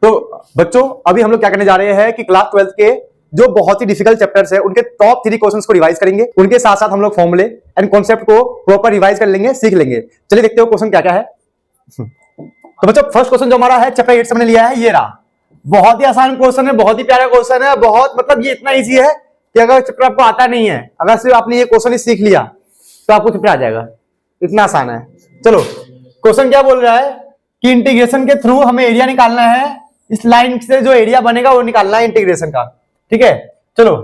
तो बच्चों अभी हम लोग क्या करने जा रहे हैं कि क्लास 12th के जो बहुत ही डिफिकल्ट चैप्टर्स है उनके टॉप 3 क्वेश्चंस को रिवाइज करेंगे, उनके साथ साथ हम लोग फॉर्मूले एंड कॉन्सेप्ट को प्रॉपर रिवाइज कर लेंगे, सीख लेंगे। चलिए देखते हो क्वेश्चन क्या क्या है। तो बच्चों फर्स्ट क्वेश्चन जो हमारा है चैप्टर 8 से हमने लिया है, ये रहा। बहुत ही आसान क्वेश्चन है, बहुत ही प्यारा क्वेश्चन है, बहुत मतलब ये इतना इजी है कि अगर चैप्टर आपको आता नहीं है, अगर सिर्फ आपने ये क्वेश्चन ही सीख लिया तो आपको चैप्टर आ जाएगा, इतना आसान है। चलो क्वेश्चन क्या बोल रहा है कि इंटीग्रेशन के थ्रू हमें एरिया निकालना है, इस लाइन से जो एरिया बनेगा वो निकालना है इंटीग्रेशन का, ठीक है। चलो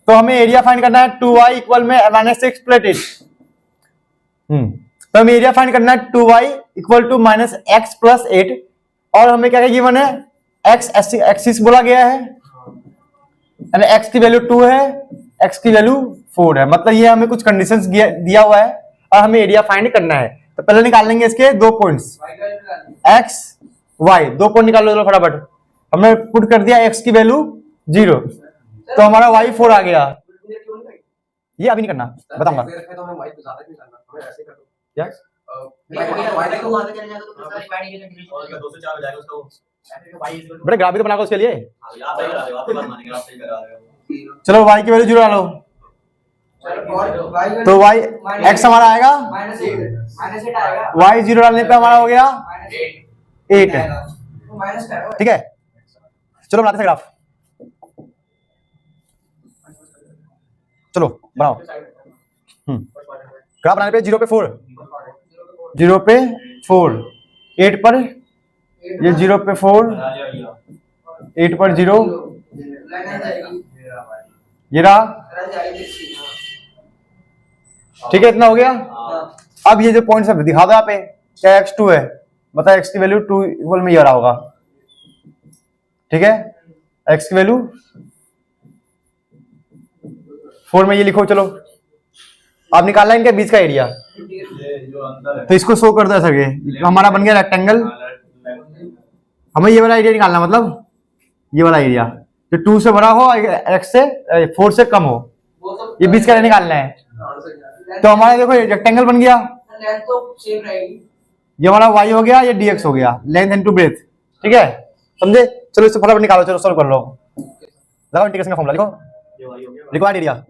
तो हमें एरिया फाइंड करना है 2y इक्वल में -6 + 8। तो हमें एरिया फाइंड करना है 2y इक्वल टू -x + 8 और हमें क्या गिवन है, x एक्सिस बोला गया है, x की वैल्यू 2 है, x की वैल्यू 4 है, मतलब ये हमें कुछ कंडीशंस दिया हुआ है और हमें एरिया फाइंड करना है। तो पहले निकाल लेंगे इसके 2 पॉइंट्स x y, 2 पॉइंट निकाल लो फटाफट। हमने पुट कर दिया x की वैल्यू 0, तो हमारा y 4 आ गया। ये अभी नहीं करना, बताऊंगा क्या। बड़े ग्राफ भी तो बनाओ उसके लिए। चलो y की वैल्यू 0 डालो, तो y x हमारा आएगा y 0 डालने पे हमारा हो गया 8 है, ठीक है। चलो बनाते हैं ग्राफ, चलो बनाओ। ग्राफ बनाने पे 0 पे 4, 0 पे 4, 8 पर ये 0 पे 4, 8 पर 0, ये रहा, ठीक है, इतना हो गया। अब ये जो पॉइंट सब दिखा दो यहाँ पे, क्या x2 है, बता x की वैल्यू 2 इक्वल में ये रहा होगा, ठीक है। x की वैल्यू 4 में ये लिखो। चलो आप निकालना इनके बीच का एरिया, तो इसको शो कर दो ऐसा कि हमारा बन गया रेक्टेंगल। हमें ये वाला एरिया निकालना, मतलब ये वाला एरिया जो 2 से बड़ा हो, x से 4 से कम हो, ये बीच का एरिया निकालना है। तो हमारा देखो रेक्टेंगल बन गया, ये हमारा y हो गया, ये dx हो गया, लेंथ इनटू ब्रेथ, ठीक है, समझे। चलो इससे फटाफट निकालो, चलो सॉल्व कर लो, लगाओ इंटीग्रेशन का फॉर्मूला, लिखो रिक्वायर्ड एरिया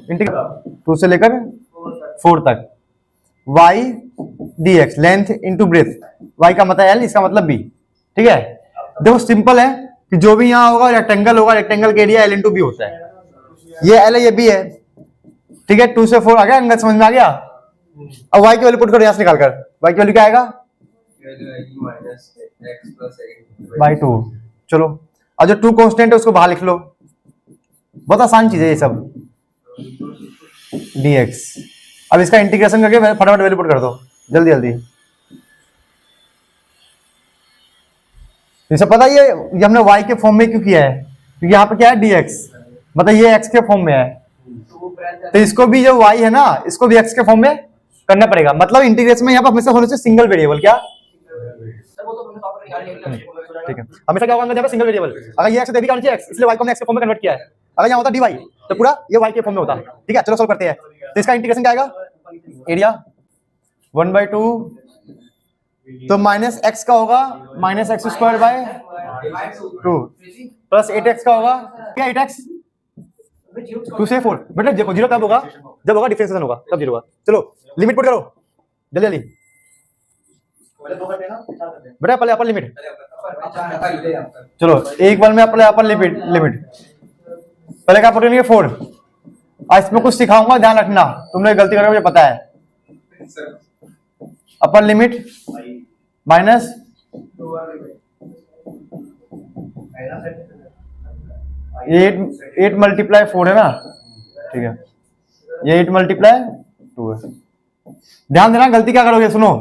इंटीग्रल 2 से लेकर 4 तक, y dx length into breadth, y का मतलब l, इसका मतलब b, ठीक है। देखो सिंपल है कि जो भी यहाँ होगा रेक्टेंगल होगा, रेक्टेंगल का एरिया l इंटू बी होता है, ये l है ये b है, ठीक है। 2 से 4 आ गया, अंगत समझ में आ गया। अब y की वैल्यू पुट करो यहाँ से निकाल कर, y की वैल्यू क्या आएगा -2। चलो और जो 2 कांस्टेंट है उसको बाहर लिख लो, बहुत आसान चीज है ये सब, dx। अब इसका इंटीग्रेशन करके फटाफट वैल्यू पुट कर दो, जल्दी जल्दी। इसे पता ये हमने y के फॉर्म में क्यों किया है, क्योंकि यहाँ पे क्या है dx, मतलब ये x के फॉर्म में है, तो इसको भी जो y है ना, इसको भी x के फॉर्म में करना पड़ेगा। मतलब इंटीग्रेशन में यहाँ पर हमेशा होने से सिंगल वेरिएबल, क्या ठीक है, हमेशा क्या होगा सिंगल वेरिएबल। अगर ये x है तो भी x, इसलिए y को हमने x के फॉर्म में कन्वर्ट किया है। अगर यहाँ होता dy तो पूरा ये y के फॉर्म में होता, ठीक है। चलो सॉल्व करते हैं। तो इसका इंटीग्रेशन क्या आएगा, एरिया 1/2, तो -x का होगा -x² प्लस 8x का होगा क्या, 8x 2 से 4, बेटा देखो 0 कब होगा, जब होगा डिफरेंशिएशन होगा, तब 0 होगा। चलो लिमिट पुट करो जल्दी जल्दी, बेटा पहले अपर लिमिट, चलो a इक्वल में पहले अपर लिमिट पहले क्या पुट करेंगे 4। आज इसमें कुछ सिखाऊंगा, ध्यान रखना, तुम लोग गलती करोगे मुझे पता है। अपर लिमिट माइनस 8 मल्टीप्लाई 4 है ना, ठीक है, ये 8 मल्टीप्लाई 2 है। ध्यान देना गलती क्या करोगे, सुनो,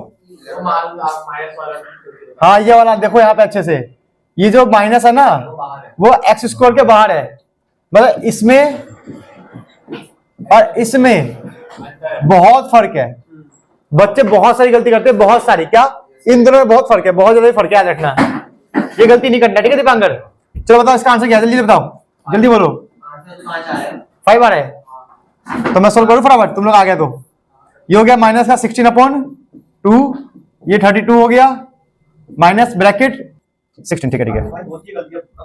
हाँ ये वाला देखो यहाँ पे अच्छे से, ये जो माइनस है ना वो x² के बाहर है, मतलब इसमें और इसमें बहुत फर्क है। बच्चे बहुत सारी गलती करते हैं, बहुत सारी, क्या इन दोनों में बहुत फर्क है, बहुत ज्यादा फर्क है, याद रखना, ये गलती नहीं करना, ठीक है दीपांकर। चलो बताओ इसका आंसर क्या है, जल्दी बताओ, जल्दी बोलो। 5 आ रहा है, तो मैं सोल्व करूं फटाफट, तुम लोग आ गए तो ये हो गया -16/, 2, ये 32 हो गया, माइनस ब्रैकेट 16। ठीक है ठीक है,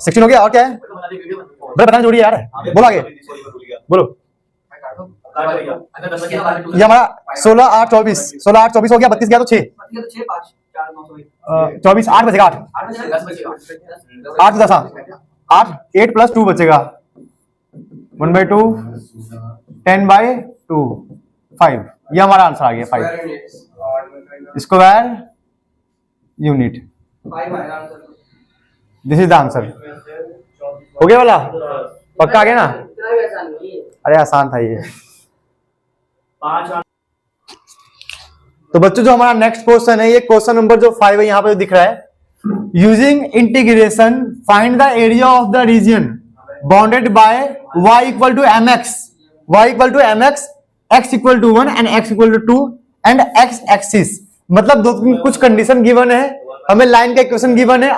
16 हो गया। और क्या है भाई बताना जोड़िए यार, बोलो आगे बोलो। ये हमारा 16 8 24, 16 8 24 हो गया, 32 गया तो 6, 24 8 बचेगा, 8 10 8 8 प्लस 2 बचेगा, 1/2 10/2 5। ये हमारा आंसर आ गया 5 square unit. This is the answer. हो गया वाला पक्का आ गया ना? अरे आसान था ये। तो बच्चों जो हमारा नेक्स्ट क्वेश्चन है, ये क्वेश्चन नंबर जो 5 है, यहाँ पे दिख रहा है, using integration find the area of the region bounded by y equal to mx, y equal to mx, x equal to 1 and x equal to 2 and x axis. मतलब दो कुछ कंडीशन गिवन है, हमें लाइन का equation given है।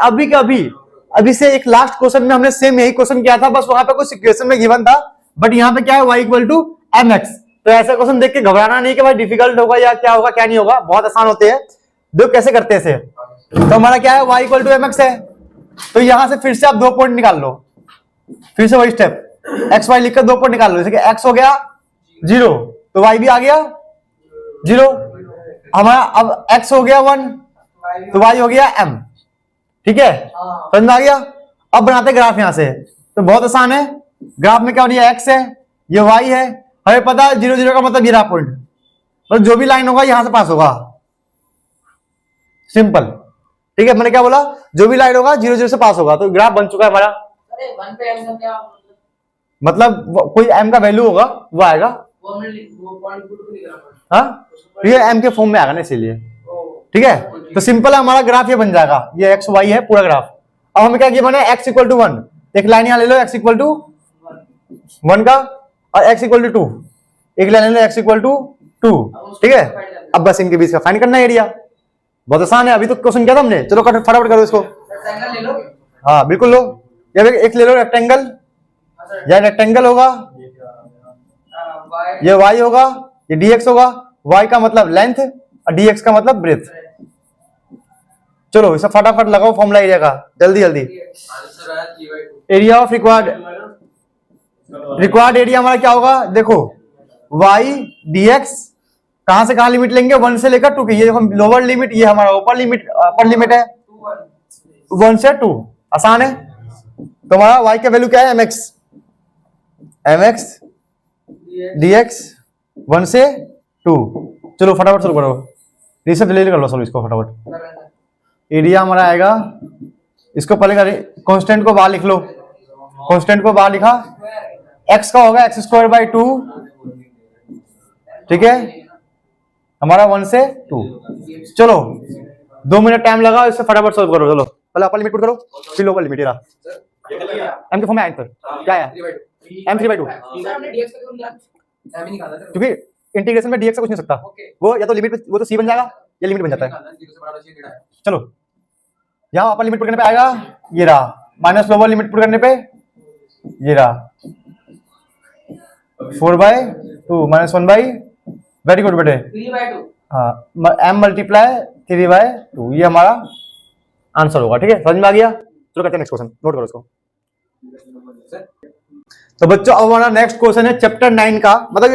अभी से एक लास्ट क्वेश्चन में हमने सेम यही क्वेश्चन किया था, बस वहां पे कुछ इक्वेशन में गिवन था, बट यहाँ पे क्या है, y इक्वल टू mx। तो ऐसा क्वेश्चन देख के घबराना नहीं कि भाई डिफिकल्ट होगा या क्या होगा क्या नहीं होगा, बहुत आसान होते हैं। देखो कैसे करते हैं इसे। तो हमारा क्या है, y इक्वल टू mx है, तो यहां से फिर से आप 2 पॉइंट निकाल लो, फिर से वही स्टेप, x y लिखकर 2 पॉइंट निकाल लो। जैसे कि x हो गया 0 तो y भी आ गया 0, हमारा अब x हो गया 1 तो y हो गया m। ठीक है, समझ में आ गया? अब बनाते ग्राफ यहां से, तो बहुत आसान है। ग्राफ में क्या हो रहा है, x है, ये y है, हमें पता है 0 0 का मतलब ये रहा पॉइंट, तो जो भी लाइन होगा यहां से पास होगा, सिंपल। ठीक है, मैंने क्या बोला, जो भी लाइन होगा 0 0 से पास होगा, तो ग्राफ बन चुका है हमारा। मतलब कोई m का वैल्यू होगा वो आएगा, हाँ ये m के फॉर्म में आएगा ना, इसीलिए। ठीक है, तो सिंपल है हमारा ग्राफ ये बन जाएगा, ये x y है पूरा ग्राफ। अब हमें क्या गिवन है, x इक्वल टू 1, एक लाइन यहां ले लो x इक्वल टू 1 का, और x इक्वल टू 2 एक लाइन ले लो x इक्वल टू 2। ठीक है, अब बस इनके बीच का फाइंड करना है एरिया, बहुत आसान है। अभी तो क्वेश्चन किया था हमने, चलो फटाफट करो इसको। हाँ बिल्कुल लो, एक ले लो रेक्टेंगल, या रेक्टेंगल होगा, ये y होगा, ये dx होगा, y का मतलब लेंथ और dx का मतलब ब्रेथ। चलो इसे फटाफट लगाओ फॉर्मूला एरिया का, जल्दी जल्दी। एरिया ऑफ रिक्वायर्ड एरिया हमारा क्या होगा, देखो y dx, कहां से कहां लिमिट लेंगे, 1 से लेकर 2 की, ये हम लोअर लिमिट, ये हमारा अपर लिमिट है 1 से 2, आसान है। तो हमारा y का वैल्यू क्या है, mx dx 1 से 2। चलो फटाफट शुरू करो, रिसेप्ट ले कर लो सब इसको फटाफट। एरिया हमारा आएगा, इसको पहले कांस्टेंट को बाहर लिख लो, कांस्टेंट को बाहर लिखा, x का होगा x²/2। ठीक है, हमारा 1 से 2। चलो 2 मिनट टाइम लगा, इससे फटाफट सॉल्व करो। चलो पहले अपर लिमिट पुट करो, फिर लोअर लिमिट। एम के फॉर्म में आंसर क्या है, m3/2, क्योंकि इंटीग्रेशन में dx से कुछ नहीं सकता, वो या तो लिमिट वो तो c बन जाएगा या लिमिट बन जाता है। चलो यहाँ अपर लिमिट पुट करने पे आएगा, ये रहा, माइनस लोअर लिमिट पुट करने पे ये रहा 4/2 माइनस 1/, वेरी गुड बेटे, 3/2। हाँ, m मल्टीप्लाई 3/2, ये हमारा आंसर होगा। ठीक है, समझ में आ गया? चलो करते हैं नेक्स्ट क्वेश्चन, नोट करो इसको। तो बच्चों अब हमारा नेक्स्ट क्वेश्चन है चैप्टर 9 का, मतलब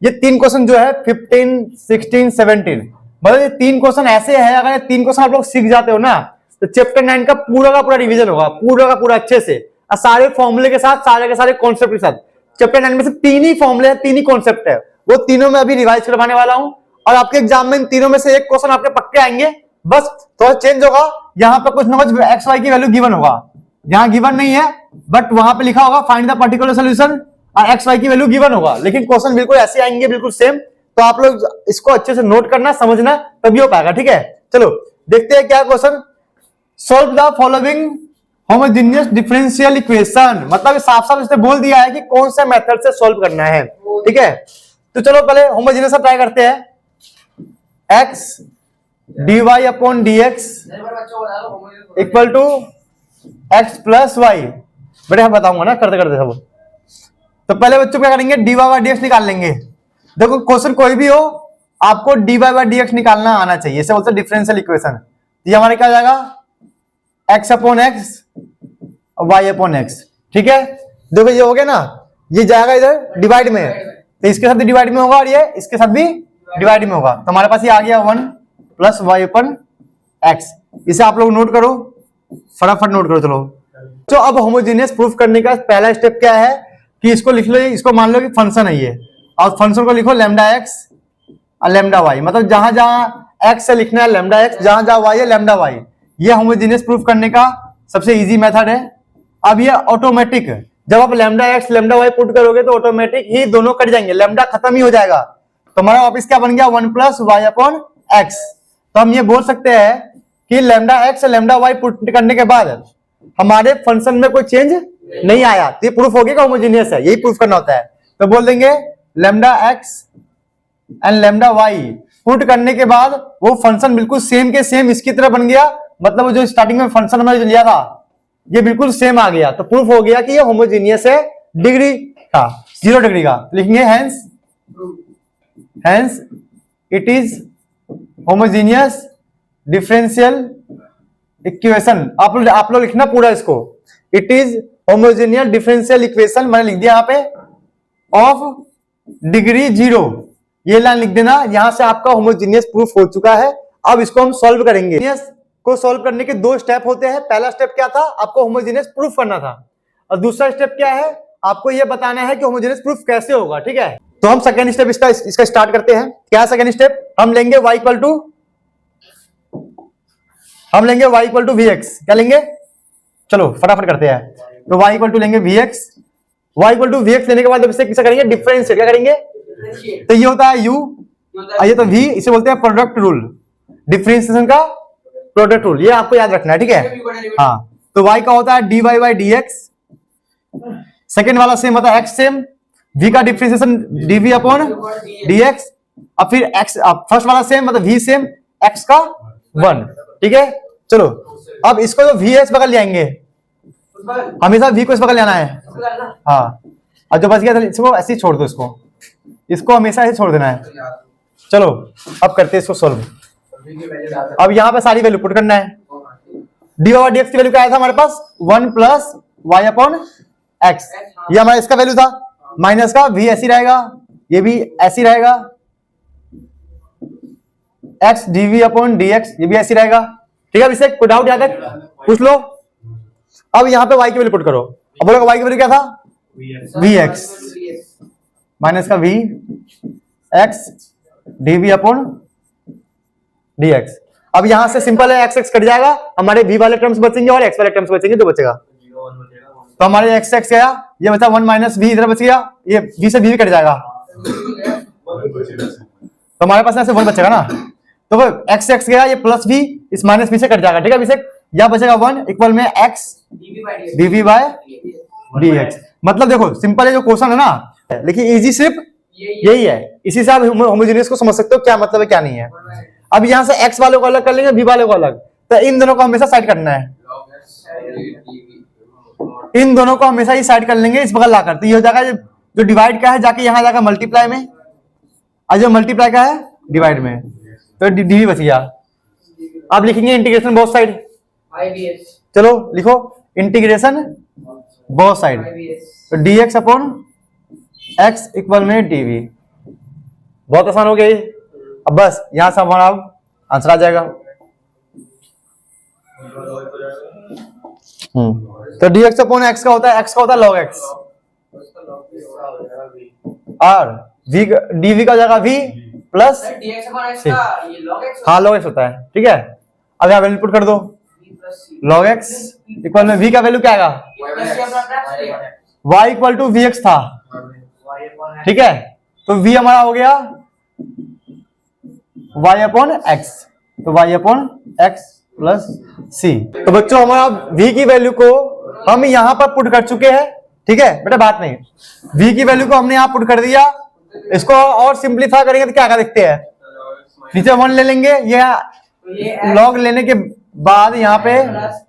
ये 3 क्वेश्चन जो है 15 16 17, मतलब ये 3 क्वेश्चन ऐसे है, अगर ये 3 क्वेश्चन आप लोग सीख जाते हो ना, तो चैप्टर 9 का पूरा रिवीजन होगा, पूरा का पूरा अच्छे से, और सारे फॉर्मूले के साथ, सारे के सारे कॉन्सेप्ट के साथ। चैप्टर 9 में से 3 ही फॉर्मूले हैं, 3 ही कॉन्सेप्ट है, वो तीनों में अभी रिवाइज करवाने वाला हूं, और आपके एग्जाम में इन तीनों में से एक क्वेश्चन आपके पक्के आएंगे, बस थोड़ा चेंज होगा, यहाँ पे कुछ ना कुछ एक्स वाई की वैल्यू गिवन होगा, यहाँ गिवन नहीं है, बट वहां पे लिखा होगा फाइंड द पर्टिकुलर सॉल्यूशन, और एक्स वाई की वैल्यू गिवन होगा, लेकिन क्वेश्चन बिल्कुल ऐसे आएंगे, बिल्कुल सेम। तो आप लोग इसको अच्छे से नोट करना, समझना, तभी हो पाएगा। ठीक है, चलो देखते हैं क्या question. Solve the following homogeneous differential equation, मतलब साफ साफ इसने बोल दिया है कि कौन से मेथड से सॉल्व करना है। ठीक है, तो चलो पहले होमोजेनियस ट्राई करते हैं। x dy upon dx equal to x plus Y, बेटे हम बताऊंगा ना करते करते सब। तो पहले बच्चों क्या करेंगे, dy बाय dx निकाल लेंगे। देखो क्वेश्चन कोई भी हो, आपको dy बाई डी एक्स निकालना आना चाहिए, इसे बोलते हैं डिफरेंशियल इक्वेशन। ये हमारे क्या जाएगा x upon x y upon x, ठीक है। देखो ये हो गया ना, ये जाएगा इधर डिवाइड में, तो इसके साथ भी डिवाइड में होगा और ये इसके साथ भी डिवाइड में होगा, तो हमारे पास ये आ गया 1 प्लस वाई अपन एक्स। इसे आप लोग नोट करो, फटाफट नोट करो। चलो तो अब होमोजेनियस प्रूफ करने का पहला स्टेप क्या है कि इसको लिख लो, इसको मान लो कि फंक्शन है ये, और फंक्शन को लिखो लैम्डा एक्स और लैम्डा वाई, मतलब जहां जहां एक्स से लिखना है लैम्डा एक्स, जहां जहां वाई है लैम्डा वाई। ये होमोजेनियस प्रूफ करने का सबसे इजी मेथड है। अब ये ऑटोमेटिक, जब आप lambda X lambda Y put करोगे तो ऑटोमेटिक ही दोनों कट जाएंगे, लैम्डा खत्म ही हो जाएगा, तो हमारा वापिस क्या बन गया 1 प्लस वाई अपॉन एक्स। तो हम ये बोल सकते हैं कि lambda X lambda Y put करने के बाद हमारे फंक्शन में कोई चेंज नहीं आया, तो ये प्रूफ हो गया होमोजेनियस है, यही प्रूफ करना होता है। तो बोल देंगे lambda X and lambda Y put करने के बाद वो फंक्शन बिल्कुल सेम के सेम इसकी तरह बन गया, मतलब वो जो स्टार्टिंग में फंक्शन हमने लिया था ये बिल्कुल सेम आ गया, तो प्रूफ हो गया कि ये होमोजेनियस है डिग्री का 0 डिग्री का। लिखेंगे hence it is homogeneous differential equation. आप लोग लिखना पूरा इसको, it is homogeneous differential equation, मैंने लिख दिया यहाँ पे ऑफ डिग्री 0, ये लाइन लिख देना। यहां से आपका होमोजेनियस प्रूफ हो चुका है। अब इसको हम सॉल्व करेंगे। को सॉल्व करने के 2 स्टेप होते हैं। पहला स्टेप क्या था, आपको होमोजेनियस प्रूफ करना था, और दूसरा स्टेप क्या है, आपको यह बताना है कि होमोजेनियस प्रूफ कैसे होगा, ठीक है। तो हम सेकंड स्टेप इसका स्टार्ट करते हैं। क्या सेकंड स्टेप, हम लेंगे y इक्वल टू vx। क्या लेंगे, चलो फटाफट करते हैं। तो y इक्वल टू लेंगे vx, y equal to vx लेने के बाद इसे किससे करेंगे, डिफरेंशिएट। क्या करेंगे, तो ये होता है u, ये तो v, इसे बोलते हैं प्रोडक्ट रूल, डिफरेंशिएशन का प्रोडक्ट रूल, ये आपको याद रखना है, ठीक है। हाँ, तो y का होता है dy बाई dx, सेकेंड वाला सेम होता है x सेम, v का डिफरेंशिएशन dv अपॉन dx, अब फिर x, फर्स्ट वाला सेम मतलब v सेम, x का 1, ठीक है। चलो अब इसको जो vx बगल ले आएंगे, हमेशा v को इस बगल ले आना है, हाँ, अब जो बच गया इसको ऐसे ही छोड़ दो, इसको हमेशा ऐसे छोड़ देना है। चलो अब करते हैं इसको सॉल्व। अब यहाँ पे सारी वैल्यू पुट करना है। डी ओवर dx की वैल्यू क्या आया था हमारे पास, 1 प्लस वाई अपॉन एक्स, ये हमारा इसका वैल्यू था, माइनस का v ऐसी रहेगा, ये भी ऐसी रहेगा, x dv अपॉन dx ये भी ऐसी रहेगा, ठीक है। अब इससे कोई डाउट यहाँ तक पूछ लो। अब यहाँ पे y की वैल्यू पुट करो, अब बोलो y की वैल्यू क्या था, vx माइनस का v x dv upon dx। अब यहां से सिंपल है, x कट जाएगा, हमारे v वाले टर्म्स बचेंगे और x वाले टर्म्स बचेंगे, जो बचेगा तो हमारे x गया, ये बचा 1 माइनस v, इधर बच गया, ये v से v भी कट जाएगा, तो हमारे पास ऐसे 1 बचेगा ना, तो वो x गया, ये प्लस v इस माइनस v से कट जाएगा, ठीक है। अभिषेक यहां बचेगा 1 इक्वल में x dv बाय dx। मतलब देखो सिंपल है जो क्वेश्चन है ना, लेकिन इजी सिर्फ यही है, इसी से आप होमोजेनियस को समझ सकते हो क्या मतलब है क्या नहीं है। अब यहां से x वालों को अलग कर लेंगे, v वालों को अलग, तो इन दोनों को हमेशा साइड करना है, इन दोनों को हमेशा ही साइड कर लेंगे इस बगल लाकर, तो ये हो जाएगा जो डिवाइड का है जाके यहां जाकर मल्टीप्लाई में, और जो मल्टीप्लाई का है डिवाइड में, तो डी बच गया। अब लिखेंगे इंटीग्रेशन बोथ साइड, चलो लिखो इंटीग्रेशन बोथ साइड, तो dx अपॉन x इक्वल में dv। बहुत आसान हो गई। अब बस यहां से हमारा आंसर आ जाएगा। तो dx अपॉन x का होता है, x का होता है log x, और dv का जाएगा v प्लस, हाँ log x होता है, ठीक है। अब यहाँ वैल्यू पुट कर दो, log x इक्वल में v का वैल्यू क्या आएगा, y इक्वल टू vx था, ठीक है। तो v हमारा हो गया y अपॉन x, तो y upon x plus c। तो बच्चों हमारा v की वैल्यू को हम यहां पर पुट कर चुके हैं, ठीक है बेटा, बात नहीं, v की वैल्यू को हमने यहां पुट कर दिया। इसको और सिंपलीफाई करेंगे तो क्या क्या देखते हैं, नीचे 1 ले लेंगे, ये log लेने के बाद यहाँ पे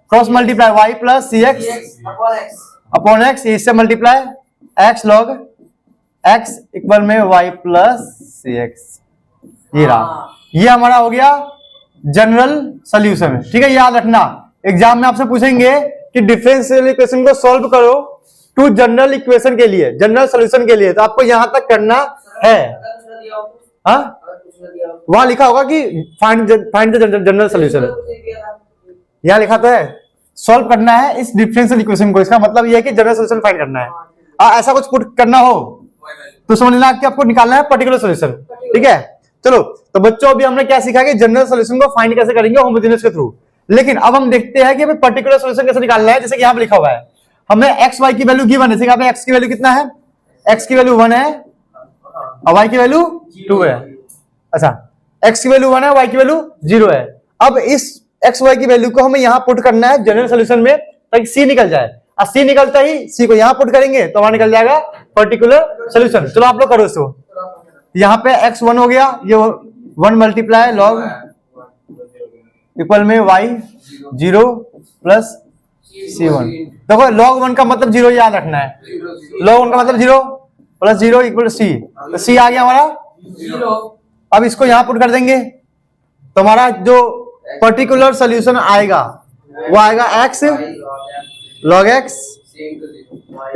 क्रॉस मल्टीप्लाई y प्लस सी एक्स अपॉन एक्स, इससे multiply x log x equal में y प्लस सी एक्स। ये रहा, ये हमारा हो गया जनरल सोल्यूशन। ठीक है, याद रखना एग्जाम में आपसे पूछेंगे कि डिफरेंशियल इक्वेशन को सॉल्व करो टू जनरल इक्वेशन के लिए, जनरल सोल्यूशन के लिए, तो आपको यहां तक करना है। हाँ, वहां लिखा होगा कि फाइंड द जनरल सोल्यूशन, यहां लिखा तो है सॉल्व करना है इस डिफरेंशियल इक्वेशन को। इसका मतलब यह है कि जनरल सोल्यूशन फाइंड करना है। ऐसा कुछ पुट करना हो तो समझ लेना कि आपको निकालना है पर्टिकुलर सोल्यूशन। ठीक है, चलो तो बच्चों अभी हमने क्या सीखा कि जनरल सोल्यूशन को फाइंड कैसे करेंगे होमोजेनियस के थ्रू। लेकिन अब हम देखते हैं कि हमें पर्टिकुलर सोल्यूशन कैसे निकालना है। जैसे कि यहां पे लिखा हुआ है हमें एक्स वाई की वैल्यू गिवन है। जैसे एक्स की वैल्यू कितना है, एक्स की वैल्यू 1 है और वाई की वैल्यू 2 है। अच्छा, एक्स की वैल्यू 1 है, वाई की वैल्यू 0 है। अब इस एक्स वाई की वैल्यू को हमें यहां पुट करना है जनरल सोल्यूशन में ताकि सी निकल जाए। और सी निकलता ही सी को यहां पुट करेंगे तो वहां निकल जाएगा पर्टिकुलर सोल्यूशन। चलो आप लोग करो इसको। यहां पे एक्स 1 हो गया, ये 1 मल्टीप्लाई लॉग इक्वल में वाई 0 प्लस C1। देखो log 1 का मतलब 0 याद रखना है। log 1 का मतलब 0 प्लस 0 इक्वल C, तो C आ गया हमारा 0। अब इसको यहां पुट कर देंगे तो हमारा जो पर्टिकुलर सोल्यूशन आएगा वो आएगा x log x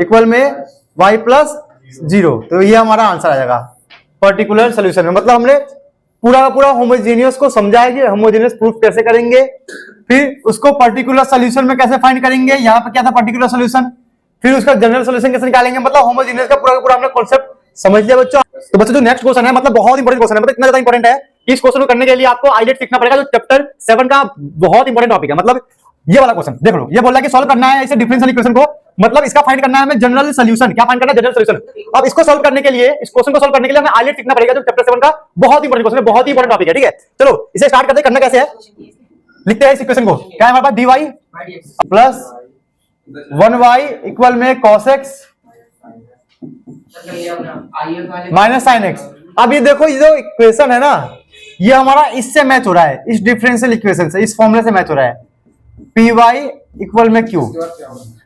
इक्वल में y प्लस 0। तो ये हमारा आंसर आ जाएगा पर्टिकुलर सोल्यूशन में। मतलब हमने पूरा का पूरा होमोजेनियस को समझा है कि होमोजेनियस प्रूफ कैसे करेंगे, फिर उसको पर्टिकुलर सोल्यूशन में कैसे फाइंड करेंगे। यहाँ पे क्या था पर्टिकुलर सोल्यूशन, फिर उसका जनरल सोल्यूशन कैसे निकालेंगे। मतलब होमोजेनियस का पूरा हमने कॉन्सेप्ट समझ लिया बच्चों। तो बच्चों जो नेक्स्ट क्वेश्चन है मतलब बहुत इंपॉर्टेंट क्वेश्चन है, मतलब इतना ज्यादा इंपॉर्टेंट है कि इस क्वेश्चन को करने के लिए आपको आइलेट सीखना पड़ेगा, जो चैप्टर 7 का बहुत इंपॉर्टेंट टॉपिक है। मतलब ये वाला क्वेश्चन देख लो, ये बोल रहा है कि सॉल्व करना है इसे डिफरेंशियल इक्वेशन को, मतलब इसका फाइंड करना है हमें जनरल सोल्यूशन। क्या फाइंड करना है, जनरल सोल्यूशन। अब इसको सॉल्व करने के लिए, इस क्वेश्चन को सॉल्व करने के लिए हमें आइलेट सीखना पड़ेगा, जो चैप्टर 7 का बहुत इंपॉर्टेंट क्वेश्चन है, बहुत ही इंपॉर्टेंट टॉपिक है। ठीक है, चलो इसे स्टार्ट करते हैं। करना कैसे है, लिखते हैं इस इक्वेशन को। क्या है हमारे पास, dy प्लस 1y इक्वल में cos x minus sin x। अब ये देखो, ये जो इक्वेशन है ना, ये हमारा इससे मैच हो रहा है, इस डिफरेंशियल इक्वेशन से, इस फॉर्मूले से मैच हो रहा है। py इक्वल में q,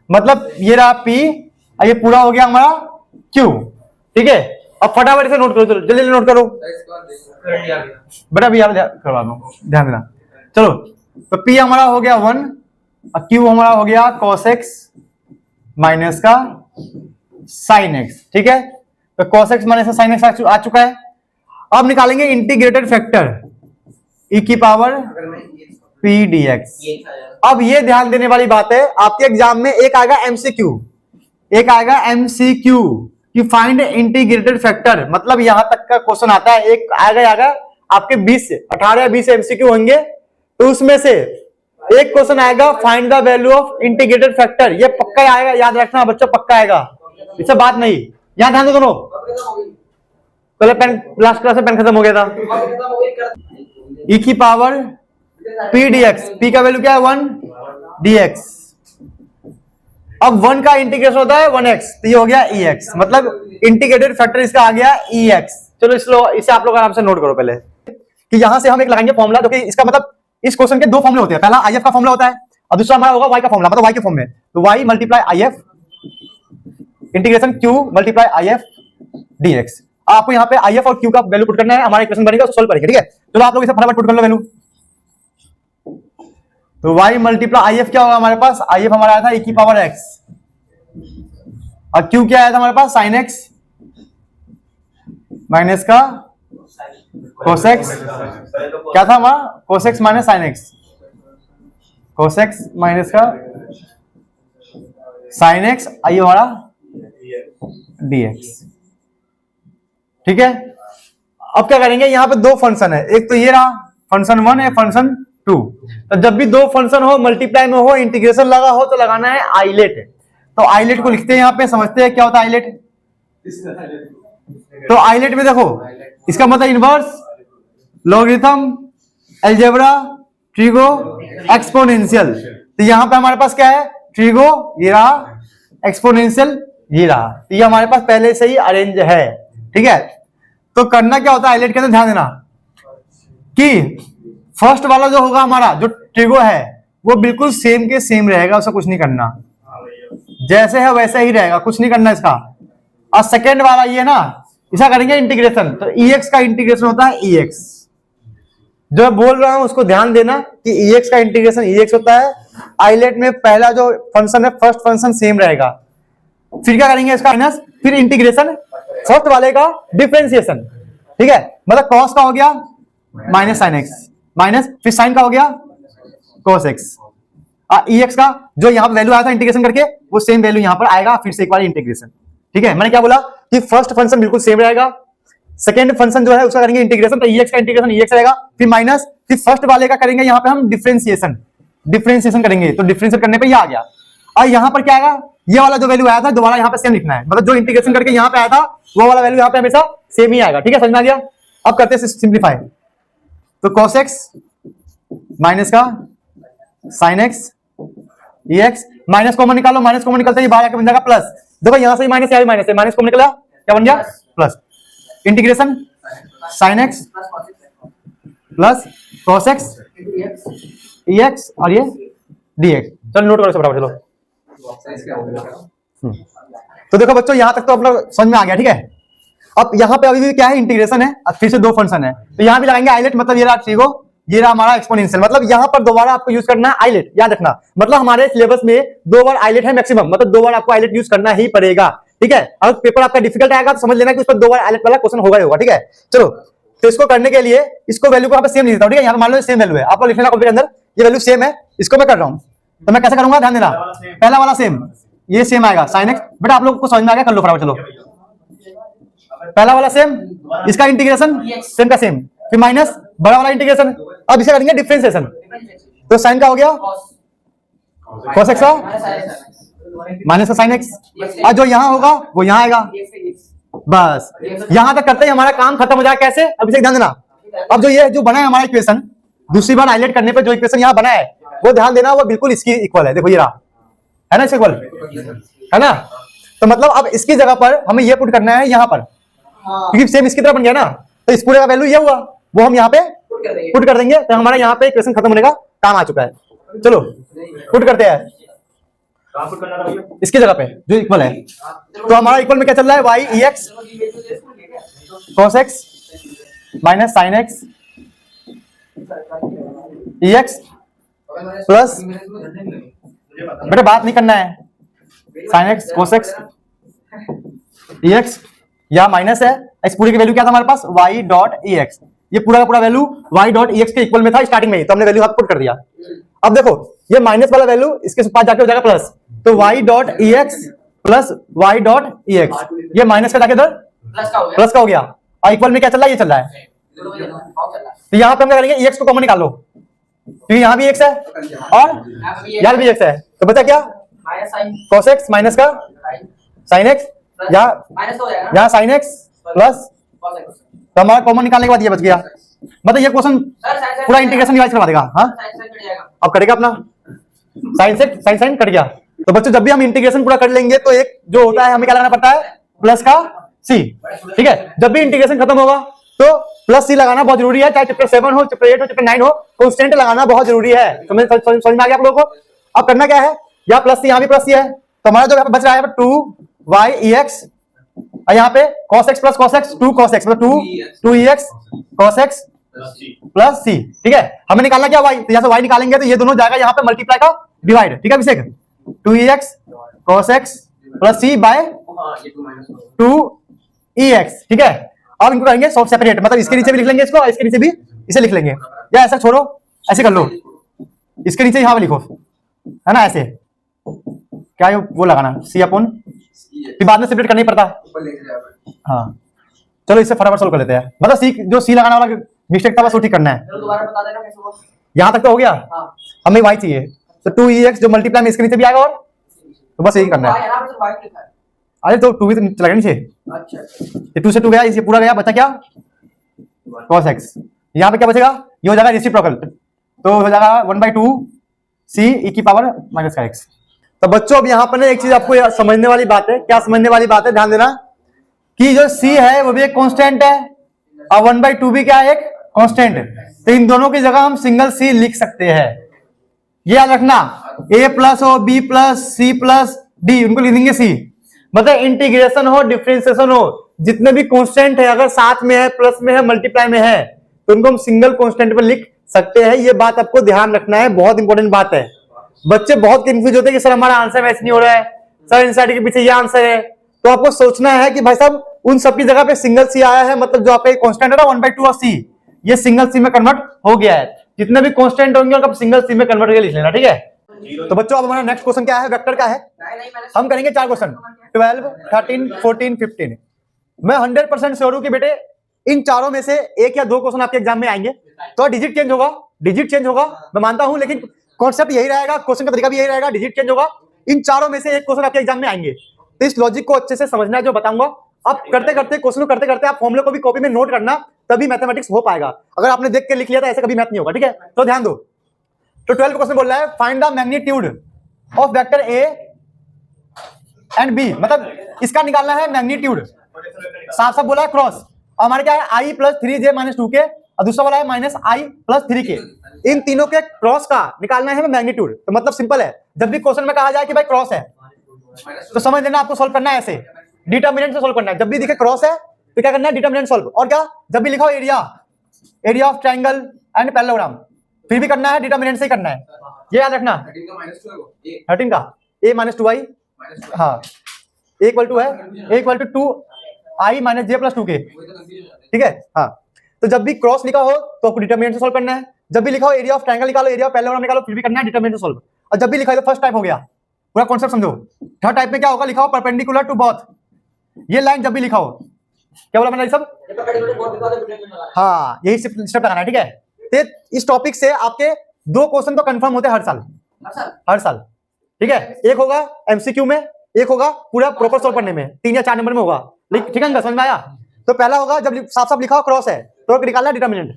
मतलब ये रहा p और ये पूरा हो गया हमारा q। ठीक है, अब फटाफट इसे नोट करो, चलो जल्दी नोट करो बेटा, भी आप करवा दो, ध्यान देना। चलो तो p हमारा हो गया 1 और q हमारा हो गया cos x माइनस का sin x। ठीक है, तो cos x माइनस का sin x आ चुका है। अब निकालेंगे इंटीग्रेटेड फैक्टर e की पावर p dx। अब ये ध्यान देने वाली बात है, आपके एग्जाम में एक आएगा MCQ, एक आएगा MCQ कि फाइंड इंटीग्रेटेड फैक्टर। मतलब यहां तक का क्वेश्चन आता है, एक आएगा आपके 18 या 20 MCQ होंगे, तो उसमें से एक क्वेश्चन आएगा find the value of integrated factor. ये पक्का आएगा, याद रखना बच्चों, पक्का आएगा, इससे बात नहीं। यहां ध्यान दो दोनों, पहले पेन लास्ट क्लास में पेन खत्म हो गया था। e की पावर p dx, p का वैल्यू क्या है 1 dx। अब 1 का इंटीग्रेशन होता है 1x, तो ये हो गया ex, मतलब इंटीग्रेटेड फैक्टर इसका आ गया ex। चलो इसे आप लोग आराम से नोट करो पहले कि यहां से हम एक लगाएंगे फॉर्मूला, जो कि इसका मतलब इस क्वेश्चन के दो फॉर्मूले होते हैं। पहला if का फॉर्मूला होता है और दूसरा हमारा होगा y का फॉर्मूला, मतलब y के फॉर्म में। तो y multiply if integration q multiply if dx। आपको यहाँ पे if और q का वैल्यू पुट करना है, हमारा इक्वेशन बनेगा, उसको सॉल्व करेंगे। ठीक है, चलो आप लोग इसे फटाफट पुट कर लो वैल्यू। तो y मल्टीप्लाई if क्या होगा हमारे पास, if हमारा आया था e की पावर x और q क्या आया था हमारे पास sin x माइनस का cos x। क्या था हमारा cos x minus sin x, cos x minus का sin x, ये हमारा dx। ठीक है, अब क्या करेंगे, यहां पे दो फंक्शन है, एक तो ये रहा फंक्शन 1 है, फंक्शन 2। तो जब भी दो फंक्शन हो, मल्टीप्लाई में हो, इंटीग्रेशन लगा हो, तो लगाना है आइलेट। तो आइलेट को लिखते हैं यहाँ पे, समझते हैं क्या होता है आइलेट। तो आइलेट में देखो, इसका मतलब inverse, logarithm, algebra, trigo, exponential. तो यहां पे हमारे पास क्या है, ट्रिगो ये रहा, एक्सपोनेंशियल ये रहा। तो ये हमारे पास पहले से ही अरेंज है। ठीक है, तो करना क्या होता है आइलेट के अंदर, ध्यान देना कि फर्स्ट वाला जो होगा हमारा, जो ट्रिगो है, वो बिल्कुल सेम के सेम रहेगा, उसका कुछ नहीं करना, जैसे है वैसे ही रहेगा, कुछ नहीं करना इसका। और सेकेंड वाला ये ना, इसका करेंगे इंटीग्रेशन, तो ex का इंटीग्रेशन होता है ex। जो मैं बोल रहा हूं उसको ध्यान देना कि EX का इंटीग्रेशन EX होता है। आइलेट में पहला जो फंक्शन है फर्स्ट फंक्शन सेम रहेगा, फिर क्या करेंगे इसका माइनस, फिर इंटीग्रेशन फर्स्ट वाले का डिफरेंशिएशन, ठीक है। मतलब कॉस का हो गया माइनस साइन एक्स, माइनस फिर साइन का हो गया कॉस एक्स। EX का जो यहाँ पर वैल्यू आया था इंटीग्रेशन करके वो सेम वैल्यू यहाँ पर आएगा फिर से एक बार इंटीग्रेशन, ठीक है। मैंने क्या बोला कि फर्स्ट फंक्शन बिल्कुल सेम रहेगा, सेकेंड फंक्शन जो है उसका करेंगे इंटीग्रेशन, तो EX का इंटीग्रेशन EX रहेगा, फिर माइनस, फिर फर्स्ट वाले का करेंगे यहाँ पे हम डिफरेंशिएशन करेंगे, तो डिफरेंशिएट करने पे ये आ गया। और यहाँ पर क्या आएगा, ये वाला जो वैल्यू आया था दोबारा यहाँ पे सेम लिखना है, मतलब जो इंटीग्रेशन करके यहाँ पे आया था वो वाला वैल्यू यहाँ पे हमेशा सेम ही आएगा, ठीक है। समझ में आ गया। अब करते हैं सिंप्लीफाई, तो cos x माइनस का sin x EX, minus common निकालो, माइनस कॉमन निकलते ही बाहर आके बन जाएगा प्लस। देखो यहाँ से माइनस यहाँ भी माइनस है, माइनस कॉमन निकला क्या बन गया plus, integration sin x plus cos x EX और ये dx। चलो नोट करो फटाफट, चलो। तो देखो बच्चों यहाँ तक तो आप लोग समझ में आ गया, ठीक है। अब यहाँ पे अभी भी क्या है इंटीग्रेशन है, अब फिर से दो फंक्शन है, तो यहाँ भी लगाएंगे आइलेट, मतलब ये रहा ट्रिगो, ये रहा हमारा एक्सपोनेंशियल, मतलब यहाँ पर दोबारा आपको यूज करना है आइलेट, याद रखना। मतलब हमारे सिलेबस में 2 बार आइलेट है मैक्सिमम, मतलब 2 बार आपको आइलेट यूज करना ही पड़ेगा, ठीक है। अगर पेपर आपका डिफिकल्ट आएगा तो समझ लेना कि उस पर 2 बार आइलेट वाला क्वेश्चन होगा ही होगा, ठीक है। चलो तो इसको करने के लिए इसको वैल्यू को यहाँ पे सेम लिख देता हूँ, ठीक है। यहाँ मान लो सेम वैल्यू है, आप लोग लिख लेना कॉपी के अंदर, ये वैल्यू सेम है, इसको मैं कर रहा हूँ, तो मैं कैसे करूंगा ध्यान देना। पहला वाला सेम, ये सेम आएगा sin x, बेटा आप लोग को समझ में आ गया, कर लो फटाफट, चलो। पहला वाला सेम, इसका इंटीग्रेशन सेम का सेम, फिर माइनस बड़ा वाला इंटीग्रेशन, अब इसे करेंगे डिफरेंशिएशन, तो साइन का हो गया cos x का माइनस का sin x, और जो यहाँ होगा वो यहाँ आएगा, बस यहां तक करते ही हमारा काम खत्म हो जाएगा। कैसे, अब इसे ध्यान देना। अब जो ये जो बना है हमारा इक्वेशन, दूसरी बार हाईलाइट करने पे जो इक्वेशन यहाँ बना है वो ध्यान देना, वो बिल्कुल इसकी इक्वल है, देखो ये रहा है ना, इसके इक्वल है ना। तो मतलब अब इसकी जगह पर हमें ये पुट करना है यहाँ पर, क्योंकि सेम इसकी तरह बन गया ना, तो इस पूरे का वैल्यू ये हुआ, वो हम यहाँ पे पुट कर देंगे, तो हमारा यहाँ पे इक्वेशन खत्म होने का काम आ चुका है। चलो पुट करते हैं इसकी जगह पे जो इक्वल है, तो हमारा इक्वल में क्या चल रहा है, y ex cos x minus sin x ex plus, बेटा बात नहीं करना है, sin x cos x ex, यह माइनस है, इस पूरी की वैल्यू क्या था हमारे पास y डॉट ex, ये पूरा का पूरा वैल्यू y डॉट ex के इक्वल में था स्टार्टिंग में ही, तो हमने वैल्यू पुट कर दिया। अब देखो ये माइनस वाला वैल्यू इसके पास जाके हो जाएगा प्लस, तो y dot ex plus y dot ex, ये माइनस का जाके इधर प्लस का हो गया, और इक्वल में क्या चल रहा है, ये चल रहा है। तो यहाँ पे हम क्या करेंगे, ex को कॉमन निकाल लो, क्योंकि यहाँ भी x है और यहाँ भी x है, तो बचा क्या cos x माइनस का sin x, यहाँ sin x प्लस, तो हमारा कॉमन निकालने के बाद ये बच गया। मतलब ये क्वेश्चन पूरा इंटीग्रेशन रिवाइज करवा देगा। हाँ अब करेगा अपना साइन कट गया। तो बच्चों जब भी हम इंटीग्रेशन पूरा कर लेंगे तो एक जो होता है हमें क्या लगाना पड़ता है, प्लस का c, ठीक है। जब भी इंटीग्रेशन खत्म होगा तो प्लस c लगाना बहुत जरूरी है, चाहे चैप्टर 7 हो, चैप्टर 8 हो, चैप्टर 9 हो, कांस्टेंट लगाना बहुत जरूरी है। समझ में आ गया आप लोगों को। अब करना क्या है, यहाँ प्लस c, यहाँ भी प्लस c है, तो हमारा जो यहाँ पे बच रहा है 2y ex, और यहाँ पे cos x plus cos x 2 cos x, मतलब 2 ex cos x plus c, ठीक है। हमें निकालना क्या y, तो यहाँ से y निकालेंगे तो ये दोनों जाएगा यहाँ पे मल्टीप्लाई का डिवाइड, ठीक है Abhishek, 2ex cos x plus c by 2ex, ठीक है। अब इनको करेंगे सॉल्व सेपरेट, मतलब इसके नीचे भी लिख लेंगे इसको, इसके नीचे भी इसे लिख लेंगे, या ऐसा छोड़ो ऐसे कर लो, इसके नीचे यहाँ पे लिखो, है ना, ऐसे क्या वो लगाना c अपॉन, फिर बाद में सेपरेट करना ही पड़ता। हाँ चलो इसे फटाफट सोल्व कर लेते हैं, मतलब सी जो सी लगाने वाला मिस्टेक था बस वो ठीक करना है। यहाँ तक तो हो गया, हमें y चाहिए, तो 2ex जो मल्टीप्लाई में इसके नीचे भी आएगा, और तो बस यही करना है। अरे तो 2 भी तो चला गया नीचे, ये 2 से 2 गया, इसे पूरा गया, बचा क्या cos x, यहाँ पे क्या बचेगा, ये हो जाएगा रेसिप्रोकल, तो हो जाएगा 1/2 c e की पावर माइनस का x। तो बच्चों अब यहाँ पर एक चीज आपको समझने वाली बात है, क्या समझने वाली बात है, ध्यान देना कि जो c है वो भी एक कांस्टेंट है, और 1/2 भी क्या है, एक कांस्टेंट है, तो इन दोनों की जगह हम सिंगल c लिख सकते हैं। ये याद रखना, a प्लस हो, b plus, c plus, d, उनको लिख देंगे c। मतलब इंटीग्रेशन हो, डिफरेंशिएशन हो, जितने भी कांस्टेंट है अगर साथ में है, प्लस में है, मल्टीप्लाई में है, तो उनको हम सिंगल कांस्टेंट पर लिख सकते हैं। ये बात आपको ध्यान रखना है, बहुत इंपॉर्टेंट बात है। बच्चे बहुत कंफ्यूज होते हैं कि सर हमारा आंसर मैच नहीं हो रहा है, सर इनसाइड के पीछे ये आंसर है। तो आपको सोचना है कि भाई साहब उन सबकी जगह पे सिंगल सी आया है, मतलब जो आपका कांस्टेंट है ना 1/2 ऑफ सी, ये सिंगल सी में कन्वर्ट हो गया है। जितने भी कांस्टेंट होंगे उनको सिंगल सी में कन्वर्ट करके लिख लेना, ठीक है। तो बच्चों अब हमारा नेक्स्ट क्वेश्चन क्या है, वेक्टर का है। हम करेंगे 4 क्वेश्चन, 12, 13, 14, 15। मैं 100% श्योर हूं कि बेटे इन चारों में से एक या 2 क्वेश्चन आपके एग्जाम में आएंगे। तो डिजिट चेंज होगा, डिजिट चेंज होगा, मैं मानता हूं, लेकिन कॉन्सेप्ट यही रहेगा, क्वेश्चन का तरीका भी यही रहेगा, डिजिट चेंज होगा। इन चारों में से एक क्वेश्चन आपके एग्जाम में आएंगे। तो इस लॉजिक को अच्छे से समझना है जो बताऊंगा। आप करते करते क्वेश्चन को करते करते आप फॉर्मूले को भी कॉपी में नोट करना, तभी मैथमेटिक्स हो पाएगा। अगर आपने देख के लिख लिया तो ऐसे कभी मैथ नहीं होगा, ठीक है। तो ध्यान दो। तो 12 क्वेश्चन बोल रहा है find the magnitude of vector A and B, मतलब इसका निकालना है मैग्नीट्यूड। साफ साफ बोला है क्रॉस। हमारे क्या है i + 3j - 2k, और दूसरा वाला है -i + 3k। इन तीनों के क्रॉस का निकालना है मैग्नीट्यूड। तो मतलब सिंपल है, जब भी क्वेश्चन में कहा जाए कि भाई क्रॉस है तो समझ लेना आपको सोल्व करना है ऐसे, डिटरमिनेंट से सोल्व करना है। जब भी दिखे क्रॉस है तो क्या करना है, डिटरमिनेंट सोल्व। और क्या, जब भी लिखा हो area, area of triangle and parallelogram, फिर भी करना है डिटरमिनेंट से ही करना है, ये याद रखना। 13 का a - 2i, हाँ a = है a = 2i - j + 2k, ठीक है। हाँ, तो जब भी क्रॉस लिखा हो तो आपको डिटरमिनेंट से सोल्व करना है। जब भी लिखा हो एरिया ऑफ ट्रायंगल निकालो, एरिया ऑफ पैरेललोग्राम निकालो, फिर भी करना है डिटरमिनेंट से सोल्व। और जब भी लिखा है तो फर्स्ट टाइप हो गया, पूरा कॉन्सेप्ट समझो। थर्ड टाइप में क्या होगा, लिखा हो परपेंडिकुलर टू बोथ, ये लाइन जब भी लिखा हो, क्या बोला मैंने सब, हाँ यही स्टेप लगाना है, ठीक है। तो इस टॉपिक से आपके 2 क्वेश्चन तो कंफर्म होते हैं हर साल, हर साल, ठीक है। एक होगा एमसीक्यू में, एक होगा पूरा प्रॉपर सोल्व करने में, 3 या 4 नंबर में होगा, ठीक है। समझ में आया। तो पहला होगा जब साफ साफ लिखा हो क्रॉस है तो निकालना डिटरमिनेंट,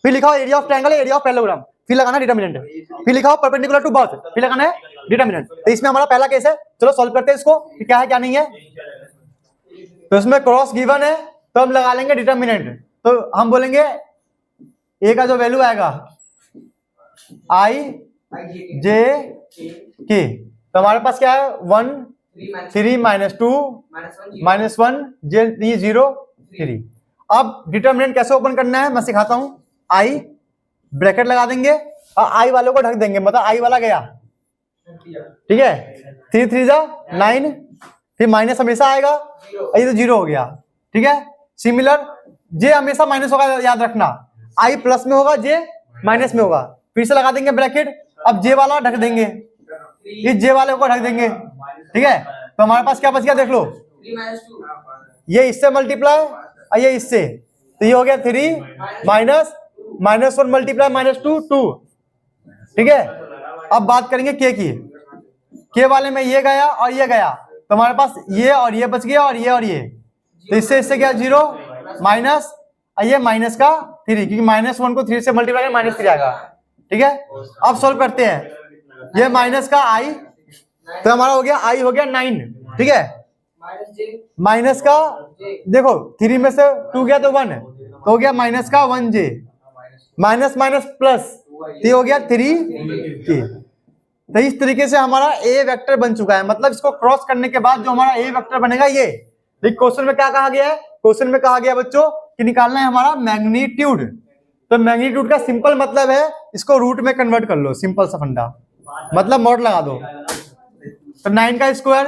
फिर लिखा हो area of triangle, area of parallelogram, फिर लगाना डिटरमिनेंट, फिर लिखा हो परपेंडिकुलर टू बोथ, फिर लगाना है डिटरमिनेंट। तो इसमें हमारा पहला केस है, चलो सॉल्व करते हैं इसको कि क्या है क्या नहीं है। तो इसमें क्रॉस गिवन है तो हम लगा लेंगे डिटरमिनेंट। तो हम बोलेंगे ए का जो वैल्यू आएगा i j k, तो हमारे पास क्या है 1 3 - 2 -1 j 0 3। अब डिटरमिनेंट कैसे ओपन करना है मैं सिखाता हूं। i ब्रैकेट लगा देंगे और i वालों को ढक देंगे, मतलब i वाला गया, ठीक है। 3 3 जा 9, फिर माइनस हमेशा आएगा, ये तो 0 हो गया, ठीक है। सिमिलर j हमेशा माइनस होगा, याद रखना, i प्लस में होगा, j माइनस में होगा। फिर से लगा देंगे ब्रैकेट, अब j वाला ढक देंगे, इस j वाले को ढक देंगे, ठीक है। तो हमारे पास क्या बच गया देख लो, ये इससे मल्टीप्लाई और ये इससे, तो ये हो गया 3 -1 × -2 2, ठीक है। अब बात करेंगे k की, k वाले में ये गया और ये गया, तो हमारे पास ये और ये बच गया, और ये, तो इससे क्या 0 माइनस, ये माइनस का 3, क्योंकि -1 को 3 से मल्टीप्लाई करें -3 आएगा, ठीक है। अब सोल्व करते हैं, ये माइनस का i, तो हमारा हो गया i हो गया 9, ठीक है। माइनस का देखो 3 में से 2 गया तो 1, तो हो गया माइनस का 1j, माइनस माइनस प्लस, तो हो गया 3k। तो इस तरीके से हमारा ए वेक्टर बन चुका है। मतलब इसको क्रॉस करने के बाद जो हमारा ए वेक्टर बनेगा ये, क्वेश्चन में क्या कहा गया है, क्वेश्चन में कहा गया बच्चों कि निकालना है हमारा मैग्नीट्यूड। तो मैग्नीट्यूड का सिंपल मतलब है इसको रूट में कन्वर्ट कर लो, सिंपल सा फंडा, मतलब मॉड लगा दो। तो 9 का स्क्वायर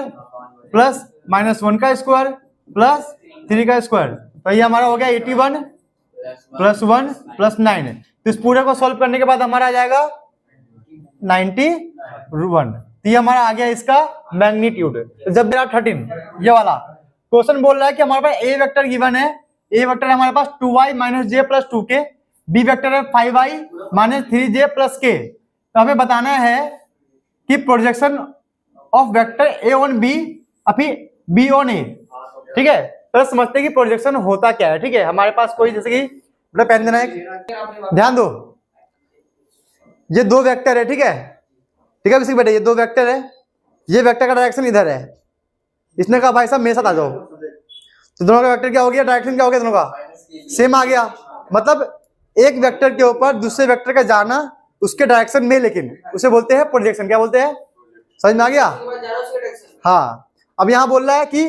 प्लस -1 का स्क्वायर प्लस 3 का स्क्वायर, तो ये हमारा हो गया 81 + 1 + 9। तो इस पूरे को सॉल्व करने के बाद हमारा आ जाएगा 91। तो ये हमारा आ गया इसका मैग्नीट्यूड। तो जब मेरा 13 ये वाला क्वेश्चन बोल रहा है कि हमारे पास ए वेक्टर गिवन है, ए वेक्टर है हमारे पास 2i - j + 2k, B vector है 5i - 3j + k। तो हमें बताना है कि projection of vector A on B अभी बी ऑन ए, ठीक है। तो समझते हैं कि प्रोजेक्शन होता क्या है, ठीक है। हमारे पास कोई जैसे कि पेन देना है, ध्यान दो, ये 2 वेक्टर है, ठीक है, ठीक है बेटा, ये 2 वेक्टर है, ये वेक्टर का डायरेक्शन इधर है, इसने कहा भाई साहब मेरे साथ आ जाओ, तो दोनों का वेक्टर क्या हो गया, डायरेक्शन क्या हो गया, दोनों का सेम आ गया। मतलब एक वेक्टर के ऊपर दूसरे वेक्टर का जाना उसके डायरेक्शन में, लेकिन उसे बोलते हैं प्रोजेक्शन। क्या बोलते हैं, समझ में आ गया। हाँ, अब यहां बोल रहा है कि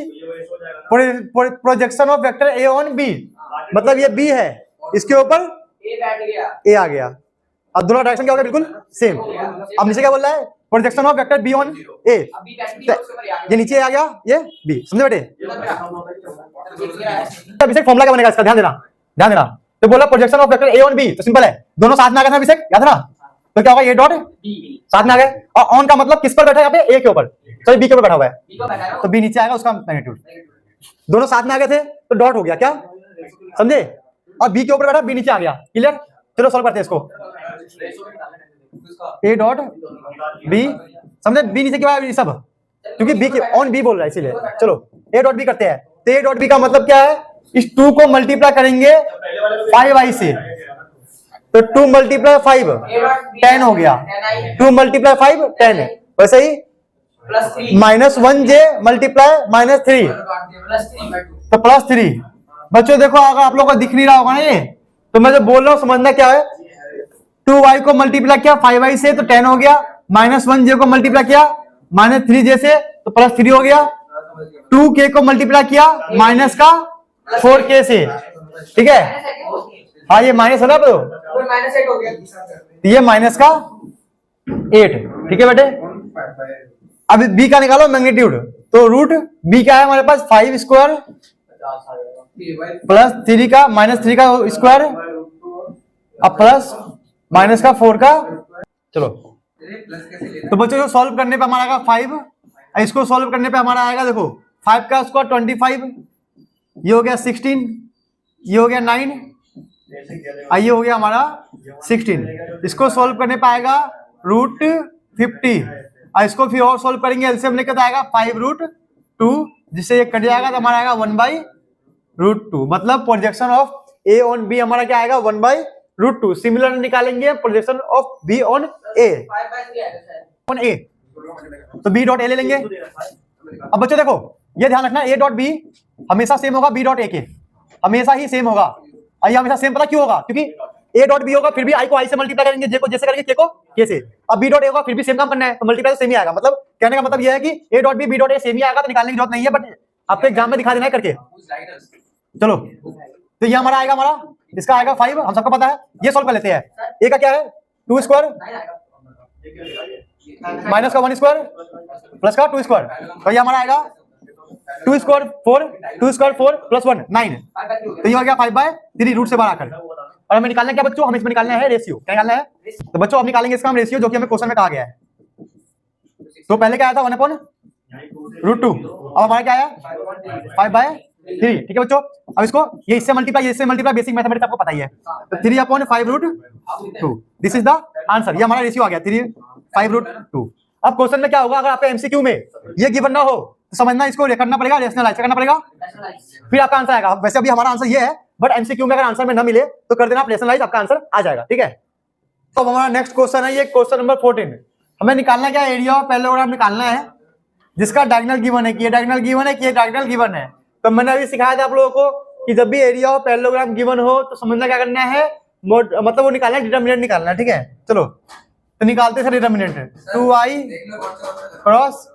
projection of vector A on B, मतलब ये बी है, इसके ऊपर ए आ गया। अब दोनों डायरेक्शन क्या हो गया, बिल्कुल सेम। अब नीचे क्या बोल रहा है, projection of vector B on A, ये नीचे आ गया, ये बी, समझे बेटे। अभिषेक फॉर्मूला क्या बनेगा इसका, ध्यान देना ध्यान देना। तो बोला projection of vector A on B, तो सिंपल है, दोनों साथ में आ गए था अभिषेक, याद है ना। तो क्या होगा, ए डॉट साथ में आ गए, और ऑन का मतलब किस पर बैठा है, यहाँ पे ए के ऊपर, सॉरी बी के ऊपर बैठा हुआ है, तो बी नीचे आएगा, उसका मैग्नीट्यूड। दोनों साथ में आ गए थे तो डॉट हो गया, क्या समझे, और बी के ऊपर बैठा, बी नीचे आ गया, क्लियर। चलो सॉल्व करते हैं इसको, ए डॉट बी, समझे, बी नीचे क्यों आया सब, क्योंकि बी के ऑन बी बोल रहा है इसीलिए। चलो ए डॉट बी करते हैं, तो ए डॉट बी का मतलब क्या है, इस 2 को मल्टीप्लाई करेंगे 5i से, तो 2 मल्टीप्लाई 5 10 हो गया, 2 मल्टीप्लाई 5 10, वैसे ही -1 जे मल्टीप्लाई -3 तो +3। बच्चों देखो अगर आप लोगों को दिख नहीं रहा होगा ना ये, तो मैं जो बोल रहा हूँ समझना क्या है, 2y को मल्टीप्लाई किया 5i से तो 10 हो गया, -1 जे को मल्टीप्लाई किया -3 जे से तो +3 हो गया, 2k को मल्टीप्लाई किया माइनस का 4k से, ठीक है। हाँ ये माइनस है ना, तो ये माइनस का 8, ठीक है बेटे। अब b का निकालो मैग्नीट्यूड, तो रूट b क्या है हमारे पास 5 स्क्वायर प्लस 3 का -3 का स्क्वायर, अब प्लस माइनस का 4 का। चलो तो बच्चों को सॉल्व करने पे हमारा आएगा 5, इसको सॉल्व करने पे हमारा आएगा, देखो 5 का स्क्वायर 25, ये हो गया 16, ये हो गया 9, ये हो गया हमारा 16। इसको सॉल्व करने पे आएगा √50, और इसको फिर और सॉल्व करेंगे, एलसीएम लेकर आएगा 5√2, जिससे ये कट जाएगा तो हमारा आएगा 1/√2, मतलब projection of A on B हमारा क्या आएगा 1/√2। सिमिलर निकालेंगे projection of B on A, तो बी डॉट ए ले लेंगे। अब बच्चों देखो ये ध्यान रखना, ए डॉट बी हमेशा सेम होगा बी डॉट ए के, हमेशा ही सेम होगा, और ये हमेशा सेम पता क्यों होगा, क्योंकि ए डॉट बी होगा फिर भी आई को आई से मल्टीप्लाई करेंगे, जे को जैसे करेंगे के को के से। अब बी डॉट ए होगा फिर भी सेम काम करना है, तो मल्टीप्लाई तो सेम ही आएगा, मतलब कहने का मतलब ये है कि A dot B dot A same ही आएगा, तो निकालने की जरूरत नहीं है, बट आपको एग्जाम में दिखा देना है करके। चलो तो ये हमारा आएगा, हमारा इसका आएगा 5, हम सबको पता है, ये सॉल्व कर लेते हैं। ए का क्या है 2 स्क्वायर माइनस का 1 स्क्वायर प्लस का 2 स्क्वायर, तो ये हमारा आएगा 2 स्क्वायर 4, 2 स्क्वायर 4 प्लस 1 9, तो ये हो गया 5/3 रूट से बाहर आकर। और हमें निकालना क्या बच्चों, हमें इसमें निकालना है रेशियो, क्या निकालना है, तो बच्चों हम निकालेंगे इसका हम रेशियो, जो कि हमें क्वेश्चन में कहा गया है। तो पहले क्या आया था 1/√2, अब हमारा क्या आया 5/3, ठीक है बच्चों। अब इसको ये इससे मल्टीप्लाई बेसिक मैथमेटिक्स आपको पता ही है, तो 3/5√2, दिस इज द आंसर, ये हमारा रेशियो आ गया 3/5√2। अब क्वेश्चन में क्या होगा, अगर आपके एमसीक्यू में ये गिवन ना हो तो समझना इसको करना पड़ेगा, रेशनलाइज करना पड़ेगा, फिर आपका आंसर आएगा। वैसे अभी हमारा आंसर ये है, बट एमसीक्यू में अगर आंसर में ना मिले तो कर देना आप रेशनलाइज, आपका आंसर आ जाएगा, ठीक है। तो हमारा नेक्स्ट क्वेश्चन है, ये क्वेश्चन नंबर 14, हमें निकालना क्या है, एरिया ऑफ पैरेललोग्राम निकालना है, जिसका डायगोनल गिवन है, कि ये डायगोनल गिवन है, कि ये डायगोनल गिवन है। तो मैंने अभी सिखाया था आप लोगों को कि जब भी एरिया ऑफ पैरेललोग्राम गिवन हो तो समझना क्या करना है, मतलब वो निकालना है, डिटरमिनेंट निकालना है, ठीक है। चलो तो निकालते sir determinant, 2i cross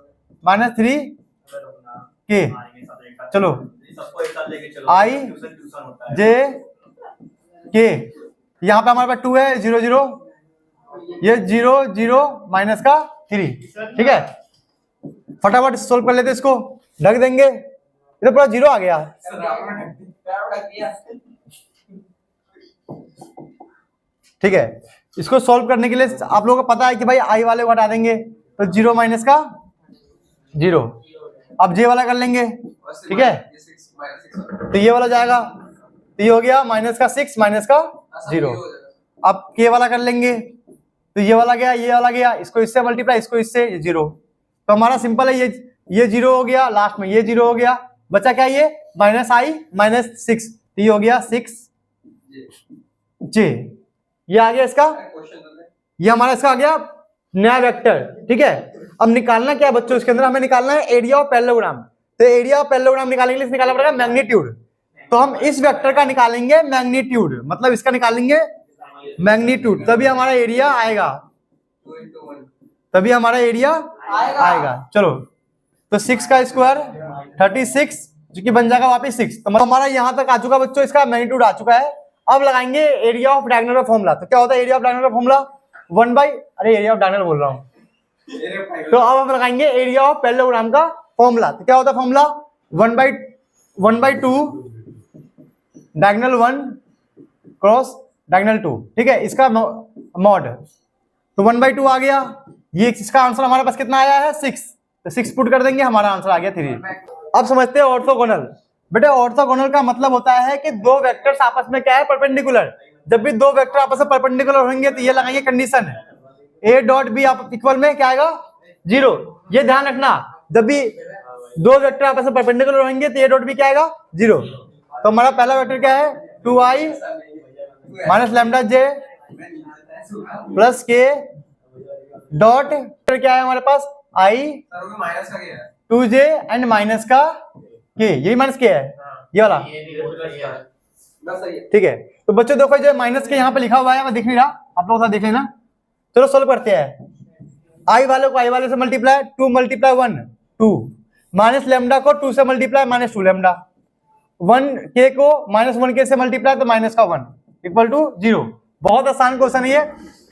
-3k, चलो i j k, यहाँ पे हमारे पास 2 है 0 0, ये 0 0 माइनस का 3, ठीक है। फटाफट सोल्व कर लेते इसको, ढक देंगे, इधर पूरा 0 आ गया, ठीक है। इसको सॉल्व करने के लिए आप लोगों को पता है कि भाई आई वाले को हटा देंगे, तो 0 माइनस का 0, अब जे वाला कर लेंगे, ठीक है, तो ये वाला जाएगा, तो ये हो गया माइनस का 6 माइनस का 0। अब के वाला कर लेंगे, तो ये वाला गया, ये वाला गया, इसको इससे मल्टीप्लाई, इसको इससे 0, तो हमारा सिंपल है, ये 0 हो गया, लास्ट में ये 0 हो गया, बचा क्या ये -i-6, तो ये हो गया 6j, ये आ गया इसका, ये हमारा इसका आ गया नया वेक्टर, ठीक है। अब निकालना क्या बच्चों, इसके अंदर हमें निकालना है एरिया ऑफ पैरेललोग्राम, तो एरिया ऑफ पैरेललोग्राम निकालने के लिए निकालना पड़ेगा मैग्नीट्यूड, तो हम इस वेक्टर का निकालेंगे मैग्नीट्यूड, मतलब इसका निकालेंगे मैग्नीट्यूड, तभी हमारा एरिया आएगा, तभी हमारा एरिया आएगा। चलो तो 6 का स्क्वायर 36, जो कि बन जाएगा वापिस 6, तो हमारा यहाँ तक आ चुका बच्चों, इसका मैग्नीट्यूड आ चुका है। अब लगाएंगे एरिया ऑफ डायगोनल का फॉर्मूला। तो क्या होता है एरिया ऑफ डायगोनल का फॉर्मूला? 1 बाई, अरे एरिया ऑफ डायगोनल बोल रहा हूँ। तो अब हम लगाएंगे एरिया ऑफ पैरेललोग्राम का फॉर्मूला। तो क्या होता है फॉर्मूला? 1/2 डायगोनल 1 क्रॉस डायगोनल 2, ठीक है, इसका मॉड। तो 1/2 आ गया। ये इसका आंसर हमारे पास कितना आया है? 6। तो 6 पुट कर देंगे, हमारा आंसर आ गया 3। अब समझते हैं ऑर्थोगोनल। बेटे ऑर्थोगोनल का मतलब होता है कि दो वेक्टर्स आपस में क्या है? परपेंडिकुलर। जब भी दो वेक्टर आपस में परपेंडिकुलर होंगे तो ये लगाएंगे कंडीशन a डॉट बी आप इक्वल में क्या आएगा? 0। ये ध्यान रखना, जब भी दो वेक्टर आपस में परपेंडिकुलर होंगे तो a डॉट बी क्या आएगा? 0। तो हमारा पहला वेक्टर क्या है? 2i माइनस लैम्डा जे प्लस के डॉट क्या है हमारे पास? i 2j एंड माइनस का के, यही माइनस के है ये वाला, ठीक है। तो बच्चों देखो जो माइनस के यहाँ पे लिखा हुआ है मैं दिख नहीं रहा, आप लोग देख लेना। चलो सोल्व करते हैं। i वाले को i वाले से मल्टीप्लाई 2 मल्टीप्लाई 1 2 माइनस लैम्डा को 2 से मल्टीप्लाई माइनस 2 लैम्डा 1 के को माइनस 1 के से मल्टीप्लाई तो माइनस का 1 इक्वल टू 0। बहुत आसान क्वेश्चन है ये।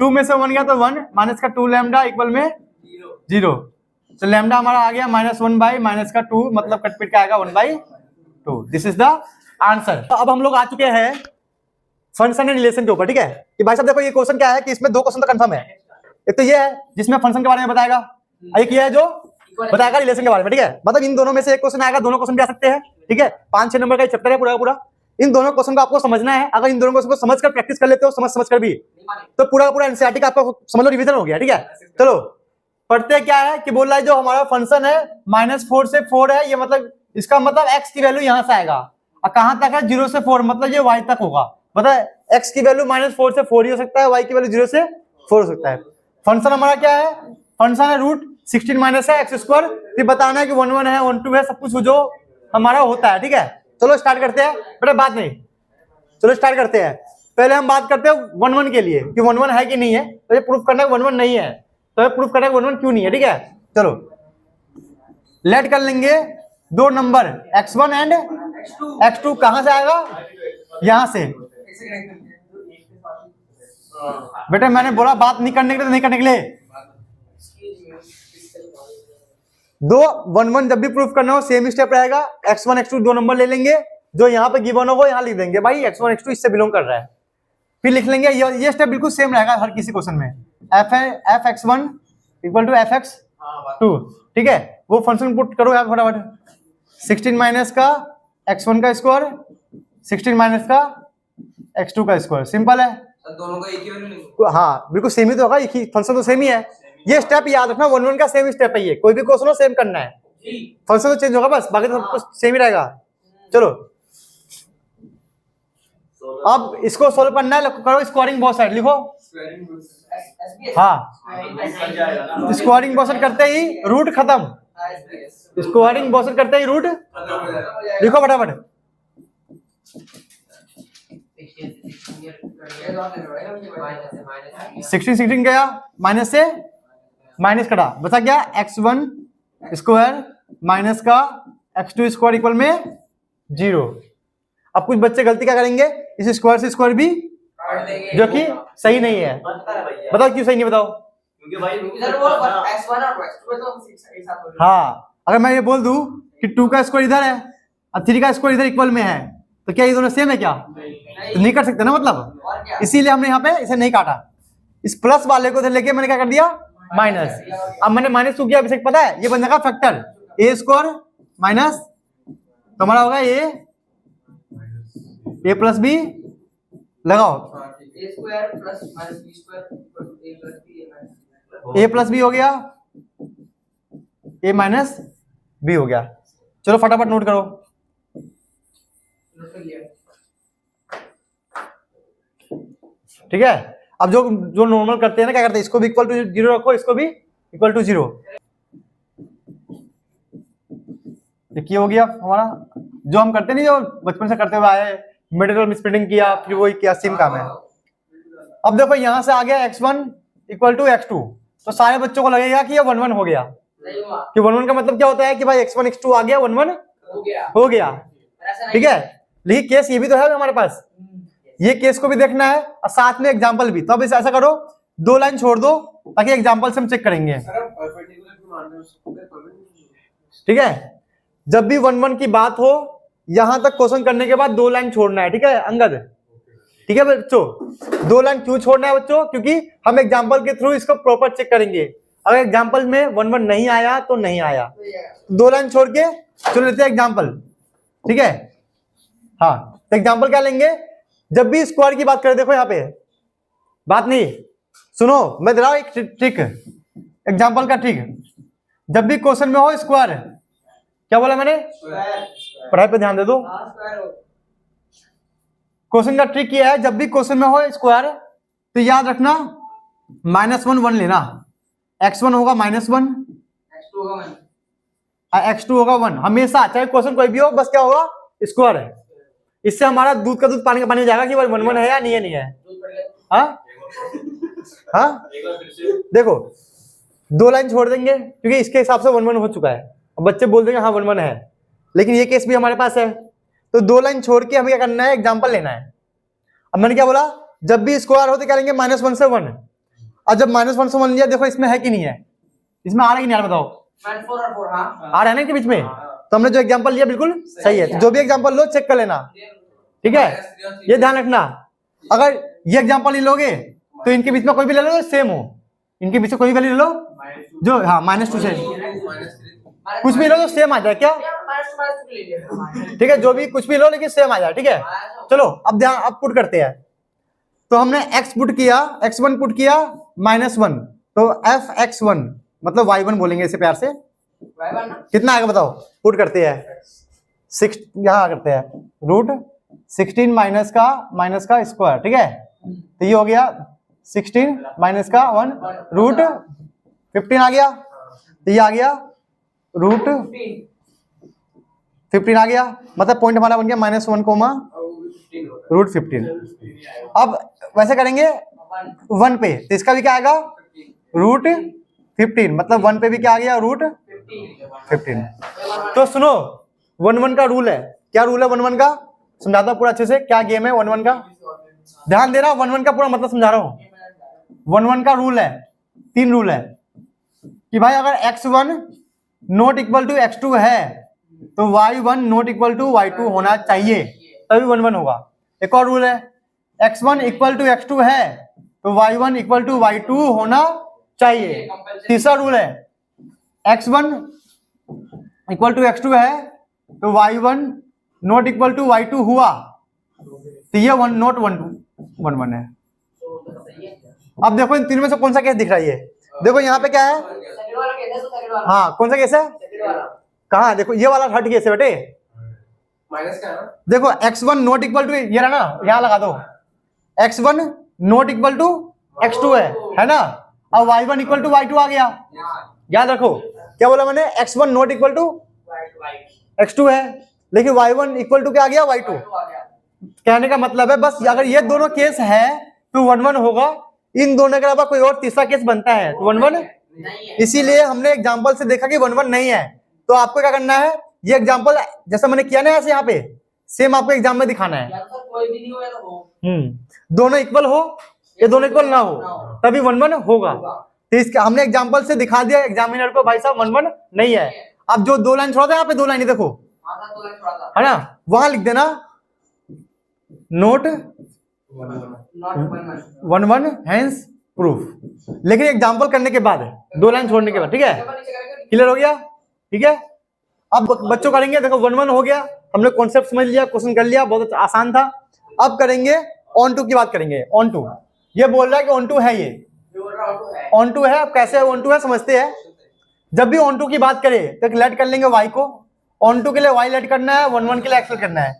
2 में से 1 गया तो 1 माइनस का 2 लैम्डा इक्वल में 0। तो लैम्डा हमारा आ गया -1 बाई माइनस का 2, मतलब कटपिट का आएगा 1/2। This is the answer. तो अब हम लोग आ चुके हैं फंक्शन एंड रिलेशन के ऊपर, ठीक है। कि भाई साहब देखो ये क्वेश्चन क्या है कि इसमें दो क्वेश्चन तो कंफर्म है। एक तो ये है जिसमें फंक्शन के बारे में बताएगा, एक ये है जो बताएगा रिलेशन के बारे में, ठीक है। मतलब इन दोनों में से एक क्वेश्चन आएगा, दोनों क्वेश्चन भी आ सकते हैं, ठीक है। 5-6 नंबर का चैप्टर है पूरा पूरा। इन दोनों क्वेश्चन को आपको समझना है। अगर इन दोनों क्वेश्चन को समझकर प्रैक्टिस कर लेते हो, समझ कर भी, तो पूरा पूरा एनसीईआरटी का आपको समझ लो रिवीजन हो गया, ठीक है। चलो पढ़ते क्या है कि बोल रहा है जो हमारा फंक्शन है -4 से 4 है, ये मतलब इसका मतलब x की वैल्यू यहां से आएगा और कहां तक है? 0 से 4, मतलब ये y तक होगा। पता है x की वैल्यू -4 से 4 ही हो सकता है, y की वैल्यू 0 से 4 हो सकता है। फंक्शन हमारा क्या है? फंक्शन है √16 माइनस है x²। फिर बताना है कि 1 1 है 1 2 है, सब कुछ जो हमारा होता है, ठीक है। चलो स्टार्ट करते हैं, बेटा बात नहीं, चलो स्टार्ट करते हैं। पहले हम बात करते हैं 1 1 के लिए कि 1 1 है कि नहीं है। तो ये प्रूफ करना है 1 1 नहीं है, तो ये प्रूफ करना है 1 1 क्यों नहीं है, ठीक है। चलो लेट कर लेंगे दो नंबर x1 एंड x2। कहां से आएगा? यहां से। बेटा मैंने बोला बात नहीं करने के लिए, नहीं करने के लिए। दो 1 1 जब भी प्रूफ करना हो सेम स्टेप रहेगा। x1 x2 दो नंबर ले लेंगे, जो यहाँ पे गिवन होगा यहाँ लिख देंगे भाई x1 x2 इससे बिलोंग कर रहा है। फिर लिख लेंगे ये स्टेप बिल्कुल सेम रहेगा हर किसी क्वेश्चन में। f(x1) इक्वल टू f(x2), ठीक है। वो फंक्शन पुट करो यार फटाफट। 16 माइनस का x1 का स्क्वायर 16 माइनस का x2 का स्क्वायर, सिंपल है। दोनों का एक ही वैल्यू? हाँ बिल्कुल सेम ही तो होगा, एक ही फंक्शन तो सेम ही है। ये स्टेप याद रखना, 1 1 का सेम स्टेप है ये। कोई भी क्वेश्चन हो सेम करना है, फंक्शन तो चेंज होगा बस, बाकी तो सब कुछ सेम ही रहेगा। चलो अब इसको सोल्व करना है, करो स्क्वायरिंग बोथ साइड, लिखो। हाँ स्क्वायरिंग बोथ साइड करते ही रूट खत्म, स्क्वायरिंग बोथ साइड करते ही रूट लिखो फटाफट। 16 गया, माइनस से माइनस कटा, बचा क्या x1 स्क्वायर माइनस का x2 स्क्वायर इक्वल में 0। अब कुछ बच्चे गलती क्या करेंगे, इस स्क्वायर से स्क्वायर भी, जो कि सही नहीं है। बताओ क्यों सही नहीं, बताओ। क्योंकि भाई x1 और x2 तो एक साथ हो रहे हैं। हाँ अगर मैं ये बोल दूं कि 2 का स्क्वायर इधर है और 3 का स्क्वायर इधर इक्वल में है, तो क्या ये दोनों सेम है क्या? तो नहीं कर सकते ना, मतलब इसीलिए हमने यहाँ पे इसे नहीं काटा। इस प्लस वाले को लेके मैंने क्या कर दिया माइनस। अब मैंने माइनस किया, अभिषेक पता है ये बन जाएगा फैक्टर a² माइनस, तो हमारा होगा a प्लस बी, लगाओ a प्लस बी हो गया, a माइनस बी हो गया। चलो फटाफट नोट करो। ठीक है, अब जो नॉर्मल करते हैं ना, क्या करते हैं, इसको भी इक्वल टू 0 रखो, इसको भी इक्वल टू 0। देखिए हो गया हमारा, जो हम करते नहीं, जो बचपन से करते हुए आए, मिडिल में स्प्लिटिंग किया, फिर वही किया, सेम काम है। अब देखो यहां से आ गया x1 इक्वल टू x2, तो सारे बच्चों को लगेगा कि ये 1 1 हो गया। कि 1 1 का मतलब क्या होता है कि भाई x1 x2 आ गया, 1 1 हो गया, ठीक है। लेकिन केस ये भी तो है हमारे पास, ये केस को भी देखना है और साथ में एग्जाम्पल भी। तो अब इसे ऐसा करो, 2 लाइन छोड़ दो ताकि एग्जाम्पल से हम चेक करेंगे। ठीक है, जब भी 1 1 की बात हो यहां तक क्वेश्चन करने के बाद 2 लाइन छोड़ना है। ठीक है अंगद, ठीक है बच्चों, 2 लाइन क्यों छोड़ना है बच्चों? क्योंकि हम एग्जाम्पल के थ्रू इसको प्रॉपर चेक करेंगे। अगर एग्जाम्पल में 1 1 नहीं आया तो नहीं आया, 2 लाइन छोड़ के चलो लेते हैं एग्जाम्पल। ठीक है, हाँ तो एग्जाम्पल क्या लेंगे? जब भी स्क्वायर की बात करें, देखो यहाँ पे बात नहीं, सुनो मैं दे रहा हूं एक ट्रिक, एग्जाम्पल का ट्रिक। जब भी क्वेश्चन में हो स्क्वायर, क्या बोला मैंने? पढ़ाई पे ध्यान दे दो। क्वेश्चन का ट्रिक ये है, जब भी क्वेश्चन में हो स्क्वायर तो याद रखना -1 1 लेना। x1 होगा -1, x2 होगा 1, हमेशा चाहे क्वेश्चन कोई भी हो, बस क्या होगा? स्क्वायर है। इससे हमारा दूध का दूध पानी का पानी हो जाएगा कि भाई 1 1 है या नहीं है, नहीं है। हाँ हाँ, देखो 2 लाइन छोड़ देंगे क्योंकि इसके हिसाब से 1 1 हो चुका है। अब बच्चे बोल देंगे हाँ 1 1 है, लेकिन ये केस भी हमारे पास है। तो 2 लाइन छोड़ के हमें क्या करना है? एग्जाम्पल लेना है। अब मैंने क्या बोला? जब भी स्क्वायर हो तो क्या लेंगे? -1 से 1। और जब -1 से 1 लिया, देखो इसमें है कि नहीं है, इसमें आ रहा है कि नहीं आ रहा बताओ? आ रहा है ना के बीच में? तो हमने जो एग्जाम्पल लिया बिल्कुल सही है। तो जो भी एग्जाम्पल लो चेक कर लेना। ठीक है, ये ध्यान रखना, अगर ये एग्जाम्पल ही लोगे तो इनके बीच में कोई भी ले लो सेम हो, इनके बीच में कोई भी वैल्यू ले लो जो हाँ -2 से कुछ भी लो तो सेम आ जाए क्या? ठीक है, जो भी कुछ भी लो लेकिन सेम आ जाए। ठीक है, चलो अब ध्यान, अब पुट करते हैं। तो हमने x पुट किया, x1 पुट किया -1, तो f(x1) मतलब y1 बोलेंगे इसे प्यार से। कितना आएगा बताओ? पुट करते हैं 6, यहाँ करते हैं √16 माइनस का स्क्वायर। ठीक है, तो ये हो गया 16 माइनस का 1 √15 आ गया। तो ये आ गया √15 आ गया, मतलब पॉइंट हमारा बन गया -1, √15। अब वैसे करेंगे 1 पे, तो इसका भी क्या आएगा? √15, मतलब 1 पे भी क्या आ गया? √15। तो सुनो 1 1 का रूल है। क्या रूल है 1 1 का? समझाता हूं पूरा अच्छे से, क्या गेम है 1 1 का, ध्यान देना। 1 1 का पूरा मतलब समझा रहा हूं। 1 1 का रूल है, 3 रूल है कि भाई अगर x1 not equal to x2 है तो y1 not equal to y2 होना चाहिए, तभी 1 1 होगा। एक और रूल है, x1 इक्वल टू x2 है तो y1 इक्वल टू y2 होना चाहिए। तीसरा रूल है, x1 इक्वल टू x2 है तो y1 not equal to y2 हुआ, तो ये 1 नॉट 1 1 है। अब देखो इन तीन में से कौन सा केस दिख रहा है? ये देखो यहाँ पे क्या है? हाँ कौन सा केस है? कहाँ? देखो ये वाला थर्ड केस है बेटे, माइनस का है ना? देखो x1 नॉट इक्वल टू, ये रहा ना, यहाँ लगा दो, x1 not equal to x2 है ना, अब y1 इक्वल टू y2 आ गया। याद रखो क्या बोला मैंने? x1 not equal to x2 है, लेकिन y1 इक्वल टू क्या आ गया? y2। कहने का मतलब है बस अगर ये दोनों केस है तो 1 1 होगा, इन दोनों के अलावा कोई और तीसरा केस बनता है तो 1 1। इसीलिए हमने एग्जांपल से देखा कि 1 1 नहीं है, तो आपको क्या करना है? ये एग्जांपल जैसा मैंने किया ना ऐसे यहाँ पे सेम आपको एग्जाम में दिखाना है। कोई भी नहीं हुआ तो दोनों इक्वल हो, ये दोनों इक्वल ना हो, तभी 1 1 होगा। तो इसका हमने एग्जांपल से दिखा दिया एग्जामिनर को, भाई साहब 1 1 नहीं है। अब जो 2 लाइन छोड़ा था यहाँ पे, 2 लाइन देखो है ना, वहां लिख देना नोट 1 1 हैंस प्रूफ, लेकिन एग्जांपल करने के बाद 2 लाइन छोड़ने के बाद। ठीक है, क्लियर हो गया? ठीक है, अब बच्चों करेंगे, देखो 1 1 हो गया, हमने कॉन्सेप्ट समझ लिया, क्वेश्चन कर लिया, बहुत आसान था। अब करेंगे ऑन टू की बात करेंगे। ऑन टू, ये बोल रहा है कि ऑन टू है, ये ऑन टू है। अब कैसे ऑन टू है समझते हैं। जब भी ऑन टू की बात करें तो लेट कर लेंगे y को, ऑन टू के लिए y लेट करना है, 1 1 के लिए x करना है।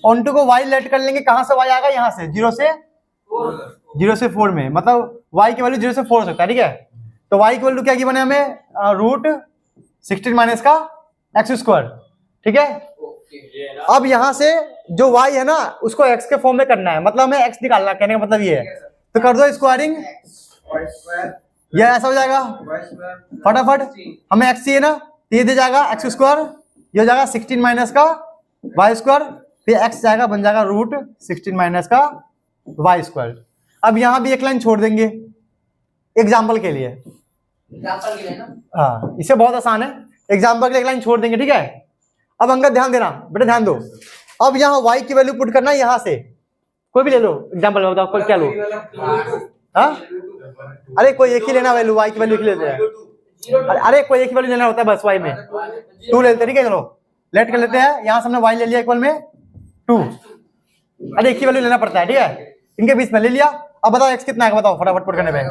ऑन टू को y लेट कर लेंगे, कहां से y आएगा? यहाँ से 0 से 4 में, मतलब y की वैल्यू 0 से 4 हो सकता है। ठीक है, तो y की वैल्यू क्या की बने हमें? √16 माइनस का x²। ठीक है, अब यहां से जो y है ना उसको x के फॉर्म में करना है, मतलब हमें x निकालना, कहने का मतलब ये है। तो कर दो स्क्वायरिंग, ये ऐसा हो जाएगा फटाफट, हमें x चाहिए ना, ये दे जाएगा x², ये हो जाएगा 16 माइनस का y², फिर x जाएगा बन जाएगा √16 माइनस का वाई स्क्वायर। अब यहाँ भी एक लाइन छोड़ देंगे एग्जाम्पल के लिए। एग्जांपल के लिए ना। हाँ, इसे बहुत आसान है, एग्जाम्पल के लिए एक लाइन छोड़ देंगे, ठीक है। अब अंगद ध्यान देना बेटा, ध्यान दो। अब यहाँ y की वैल्यू पुट करना है, यहाँ से कोई भी ले लो एग्जाम्पल में, बताओ क्या लो। हाँ, अरे कोई एक ही लेना वैल्यू, y की वैल्यू एक ही लेते हैं। अरे कोई एक ही वैल्यू लेना होता है बस, y में 2 लेते हैं, ठीक है। चलो लेट कर लेते हैं, यहाँ से हमने y ले लिया इक्वल में 2। अरे एक ही वैल्यू लेना पड़ता है, ठीक है। इनके बीच में ले लिया। अब बताओ x कितना है, बताओ फटाफट पुट करने पे।